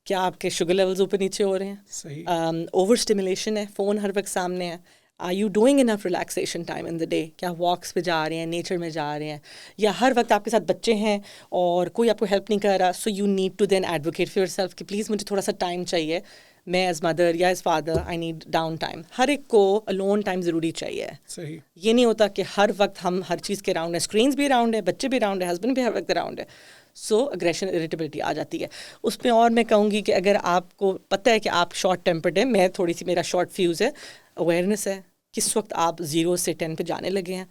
کیا آپ کے شوگر لیولز اوپر نیچے ہو رہے ہیں, صحیح, اوور اسٹیمولیشن ہے, فون ہر وقت سامنے ہے, are you doing enough relaxation time in the day, کیا واکس پہ جا رہے ہیں, نیچر میں جا رہے ہیں, یا ہر وقت آپ کے ساتھ بچے ہیں اور کوئی آپ کو ہیلپ نہیں کر رہا, so you need to then advocate for yourself کہ پلیز مجھے تھوڑا سا ٹائم چاہیے, میں ایز مدر یا as father I need down time. ہر ایک کو الون ٹائم ضروری چاہیے. صحیح, یہ نہیں ہوتا کہ ہر وقت ہم ہر چیز کے اراؤنڈ ہیں, اسکرینس بھی اراؤنڈ ہے, بچے بھی اراؤنڈ ہے, ہسبینڈ بھی ہر وقت اراؤنڈ ہے. سو اگریشن اریٹیبلٹی آ جاتی ہے اس میں. اور میں کہوں گی کہ اگر آپ کو پتہ ہے کہ آپ شارٹ ٹیمپرڈ ہیں, میں تھوڑی سی میرا شارٹ فیوز ہے, اویئرنیس ہے کس وقت آپ 0 سے 10 پہ جانے لگے ہیں,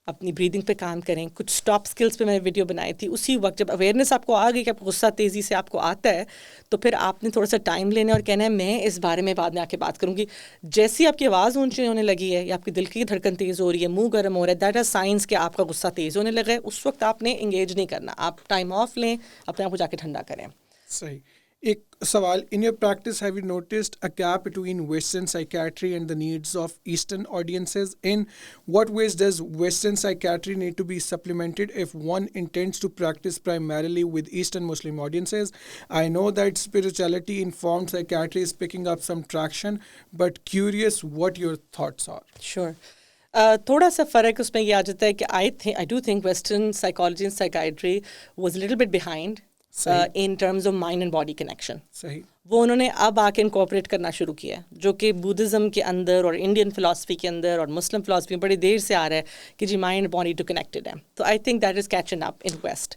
اپنی بریدنگ پہ کام کریں. کچھ اسٹاپ اسکلس پہ میں نے ویڈیو بنائی تھی, اسی وقت جب اویئرنیس آپ کو آ گئی کہ آپ غصہ تیزی سے آپ کو آتا ہے, تو پھر آپ نے تھوڑا سا ٹائم لینا اور کہنا ہے میں اس بارے میں بعد میں آ کے بات کروں گی. جیسی آپ کی آواز اونچی ہونے لگی ہے یا آپ کی دل کی دھڑکن تیز ہو رہی ہے, منہ گرم ہو رہا ہے, دیٹ آر سائنس کہ آپ کا غصہ تیز ہونے لگا ہے. اس وقت آپ نے انگیج نہیں کرنا, آپ ٹائم آف لیں, اپنے آپ کو جا کے ٹھنڈا کریں. صحیح. ایک سوال, in your practice have you noticed a gap between Western psychiatry and the needs of Eastern audiences? In what ways does Western psychiatry need to be supplemented if one intends to practice primarily with Eastern Muslim audiences? I know that spirituality informed psychiatry is picking up some traction, but curious what your thoughts are. Sure. تھوڑا سا فرق اس میں یہ آ جاتا ہے کہ I do think Western psychology and psychiatry was a little bit behind in terms of mind and body connection. صحیح. وہ انہوں نے اب آ کے انکارپوریٹ کرنا شروع کیا ہے, جو کہ بدھزم کے اندر اور انڈین فلاسفی کے اندر اور مسلم فلاسفی میں بڑی دیر سے آ رہا ہے کہ جی مائنڈ باڈی ٹو کنیکٹڈ ہے. تو I think that is catching up in west.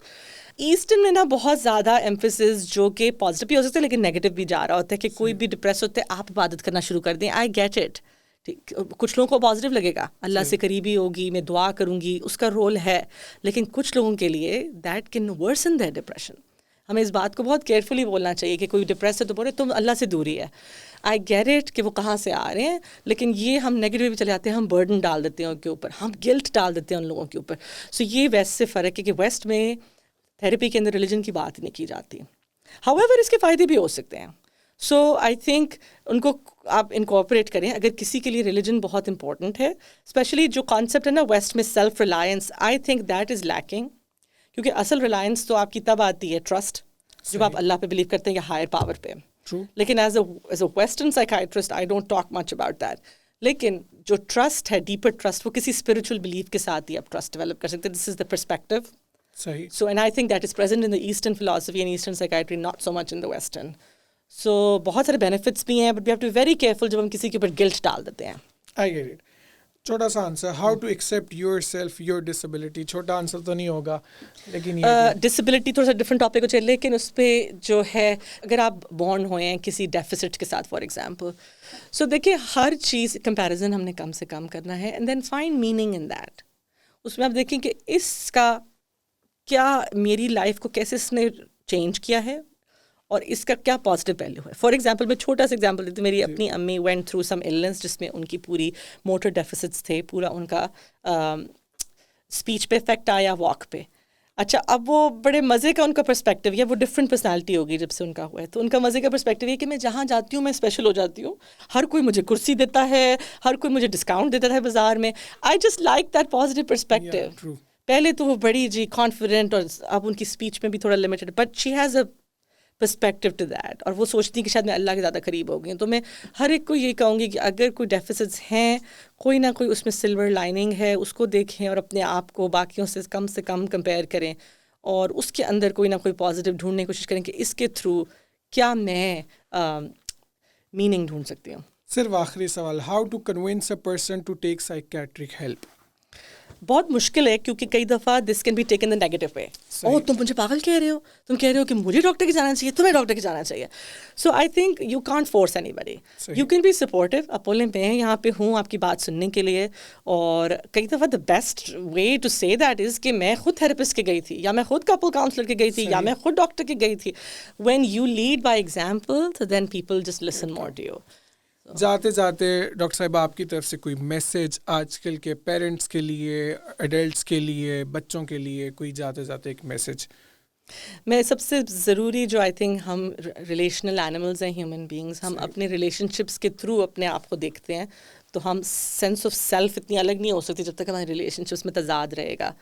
Eastern میں نا بہت زیادہ ایمفیسس جو کہ پازیٹیو بھی ہو سکتا ہے لیکن نیگیٹو بھی جا رہا ہوتا ہے کہ کوئی بھی ڈپریس ہوتا ہے آپ عبادت کرنا شروع کر دیں. I get it. کچھ لوگوں کو پازیٹیو لگے گا, اللہ سے قریبی ہوگی, میں دعا کروں گی, اس کا رول ہے. لیکن کچھ لوگوں کے لیے that can worsen their depression. ہمیں اس بات کو بہت کیئرفلی بولنا چاہیے کہ کوئی ڈپریس ہے تو بولے تم اللہ سے دوری ہے. آئی گیٹ اٹ کہ وہ کہاں سے آ رہے ہیں, لیکن یہ ہم نیگیٹو بھی چلے جاتے ہیں, ہم برڈن ڈال دیتے ہیں ان کے اوپر, ہم گلٹ ڈال دیتے ہیں ان لوگوں کے اوپر. سو یہ ویسٹ سے فرق ہے کہ ویسٹ میں تھیراپی کے اندر ریلیجن کی بات نہیں کی جاتی. ہاؤ ایور اس کے فائدے بھی ہو سکتے ہیں. سو آئی تھنک ان کو آپ انکارپوریٹ کریں. اگر کسی کے لیے ریلیجن بہت امپورٹنٹ ہے, اسپیشلی جو کانسیپٹ ہے نا ویسٹ میں self Reliance, I think that is lacking. کیونکہ اصل ریلائنس تو آپ کی تب آتی ہے ٹرسٹ, جب آپ اللہ پہ بلیو کرتے ہیں یا ہائر پاور پہ. لیکن as a western psychiatrist I don't talk much about that. لیکن جو ٹرسٹ ہے, ڈیپر ٹرسٹ, وہ کسی اسپرچل بلیف کے ساتھ ہی آپ ٹرسٹ ڈیولپ کر سکتے ہیں. This is the perspective. صحیح. So and I think that is present in the eastern philosophy and eastern psychiatry, not so much in the western. So بہت سارے بینیفٹس بھی ہیں, but we have to be very careful جب ہم کسی کے اوپر گلٹ ڈال دیتے ہیں. I get it. چھوٹا سا answer, how to accept yourself your disability. چھوٹا آنسر تو نہیں ہوگا, لیکن ڈسیبلٹی تھوڑا سا ڈفرینٹ ٹاپک ہو چاہیے, لیکن اس پہ جو ہے اگر آپ بورن ہوئے ہیں کسی ڈیفیسٹ کے ساتھ فار ایگزامپل, سو دیکھیے ہر چیز کمپیریزن ہم نے کم سے کم کرنا ہے, and then find meaning in that. اس میں آپ دیکھیں کہ اس کا کیا میری لائف کو کیسے اس نے چینج کیا ہے اور اس کا کیا پازیٹیو ویلیو ہے. فار ایگزامپل میں چھوٹا سا ایگزامپل دیتی ہوں. میری اپنی امی وینٹ تھرو سم النس جس میں ان کی پوری موٹر ڈیفیسٹس تھے, پورا ان کا اسپیچ پہ افیکٹ آیا, واک پہ. اچھا اب وہ بڑے مزے کا ان کا پرسپیکٹو ہے, وہ ڈفرینٹ پرسنالٹی ہوگی جب سے ان کا ہوا ہے, تو ان کا مزے کا پرسپیکٹو یہ کہ میں جہاں جاتی ہوں میں اسپیشل ہو جاتی ہوں, ہر کوئی مجھے کرسی دیتا ہے, ہر کوئی مجھے ڈسکاؤنٹ دیتا ہے بازار میں. I just like that positive perspective. پہلے تو وہ بڑی جی کانفیڈنٹ, اور اب ان کی اسپیچ میں بھی تھوڑا limited, but she has a perspective to that, اور وہ سوچتی ہیں کہ شاید میں اللہ کے زیادہ قریب ہو گئی ہوں. تو میں ہر ایک کو یہ کہوں گی کہ اگر کوئی ڈیفیسٹس ہیں, کوئی نہ کوئی اس میں سلور لائننگ ہے, اس کو دیکھیں اور اپنے آپ کو باقیوں سے کم کمپیئر کریں, اور اس کے اندر کوئی نہ کوئی پازیٹیو ڈھونڈنے کی کوشش کریں کہ اس کے تھرو کیا میں میننگ ڈھونڈ سکتی ہوں. صرف آخری سوال, how to convince a person to take psychiatric help? بہت مشکل ہے, کیونکہ کئی دفعہ this can be taken the negative way. او تم مجھے پاگل کہہ رہے ہو, تم کہہ رہے ہو کہ مجھے ڈاکٹر کے جانا چاہیے, تمہیں ڈاکٹر کے جانا چاہیے. So I think you can't force anybody, you can be supportive. اب بولیں میں یہاں پہ ہوں آپ کی بات سننے کے لیے, اور کئی دفعہ دا بیسٹ وے ٹو سے دیٹ از کہ میں خود تھراپسٹ کے گئی تھی, یا میں خود کپل کاؤنسلر کے گئی تھی, یا میں خود ڈاکٹر کے گئی تھی. When you lead by example تو then people just listen more to you. جاتے جاتے ڈاکٹر صاحب آپ کی طرف سے کوئی میسج آج کل کے پیرنٹس کے لیے, ایڈلٹس کے لیے, بچوں کے لیے, کوئی جاتے جاتے ایک میسج؟ میں سب سے ضروری جو آئی تھنک ہم ریلیشنل اینیملز ہیں, ہیومن بینگز, ہم اپنے ریلیشن شپس کے تھرو اپنے آپ کو دیکھتے ہیں, تو ہم سینس آف سیلف اتنی الگ نہیں ہو سکتی جب تک ہمارے ریلیشن شپس میں تضاد رہے گا.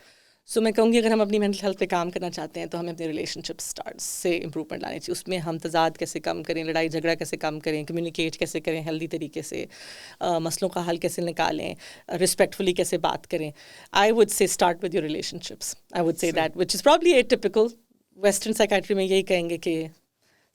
سو میں کہوں گی اگر ہم اپنی مینٹل ہیلتھ پہ کام کرنا چاہتے ہیں تو ہمیں اپنے ریلیشن شپ اسٹارٹ سے امپروومنٹ لانی چاہیے. اس میں ہم تضاد کیسے کم کریں, لڑائی جھگڑا کیسے کم کریں, کمیونیکیٹ کیسے کریں ہیلدی طریقے سے, مسئلوں کا حل کیسے نکالیں, رسپیکٹفلی کیسے بات کریں. I would say start with your relationships. I would say that which is probably a typical western psychiatry میں یہی کہیں گے کہ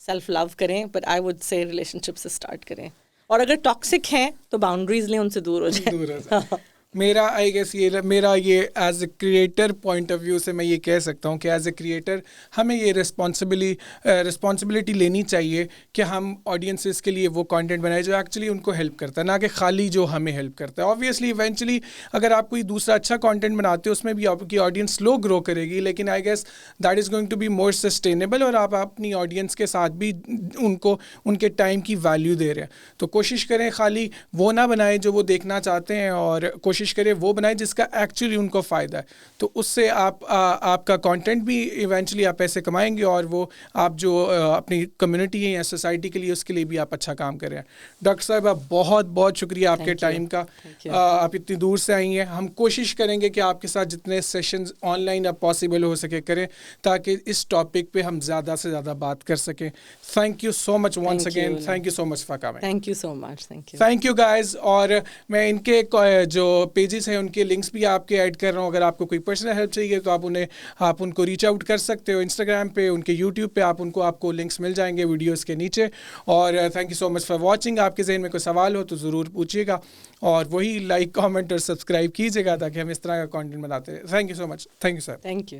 سیلف لو کریں, but I would say relationship سے اسٹارٹ کریں, اور اگر ٹاکسک ہیں تو باؤنڈریز لیں, ان سے دور ہو جائیں. میرا آئی گیس میرا یہ as a creator point of view سے میں یہ کہہ سکتا ہوں کہ ایز اے کریٹر ہمیں یہ رسپانسبلٹی لینی چاہیے کہ ہم آڈینسز کے لیے وہ کانٹینٹ بنائے جو ایکچولی ان کو ہیلپ کرتا ہے, نہ کہ خالی جو ہمیں ہیلپ کرتا ہے. آبویسلی ایونچولی اگر آپ کوئی دوسرا اچھا کانٹینٹ بناتے ہو اس میں بھی آپ کی آڈینس سلو گرو کرے گی, لیکن I guess that is going to be more sustainable, اور آپ اپنی آڈینس کے ساتھ بھی ان کے ٹائم کی ویلیو دے رہے ہیں. تو کوشش کریں خالی وہ نہ بنائیں جو وہ دیکھنا چاہتے ہیں, اور کوشش کرے وہ بنائے جس کا ایکچولی ان کو فائدہ ہے. تو اس سے آپ کا کانٹینٹ بھی ایونچولی آپ پیسے کمائیں گے, اور وہ آپ جو اپنی کمیونٹی ہے یا سوسائٹی کے لیے اس کے لیے بھی آپ اچھا کام کر رہے ہیں. ڈاکٹر صاحب آپ بہت بہت شکریہ آپ کے ٹائم کا, آپ اتنی دور سے آئی ہیں. ہم کوشش کریں گے کہ آپ کے ساتھ جتنے سیشنز آن لائن اب پاسبل ہو سکے کریں, تاکہ اس ٹاپک پہ ہم زیادہ سے زیادہ بات کر سکیں. Thank you so much once again, thank you so much for coming. Thank you so much. Thank you guys. اور میں ان کے جو پیجز ہیں ان کے لنکس بھی آپ کے ایڈ کر رہا ہوں. اگر آپ کو کوئی پرسنل ہیلپ چاہیے تو آپ ان کو ریچ آؤٹ کر سکتے ہو. انسٹاگرام پہ, ان کے یوٹیوب پہ آپ کو لنکس مل جائیں گے ویڈیوز کے نیچے. اور thank you so much for watching. آپ کے ذہن میں کوئی سوال ہو تو ضرور پوچھیے گا, اور وہی لائک, کامنٹ اور سبسکرائب کیجیے گا تاکہ ہم اس طرح کا کانٹینٹ بناتے رہیں. Thank you so much. Thank you sir. Thank you.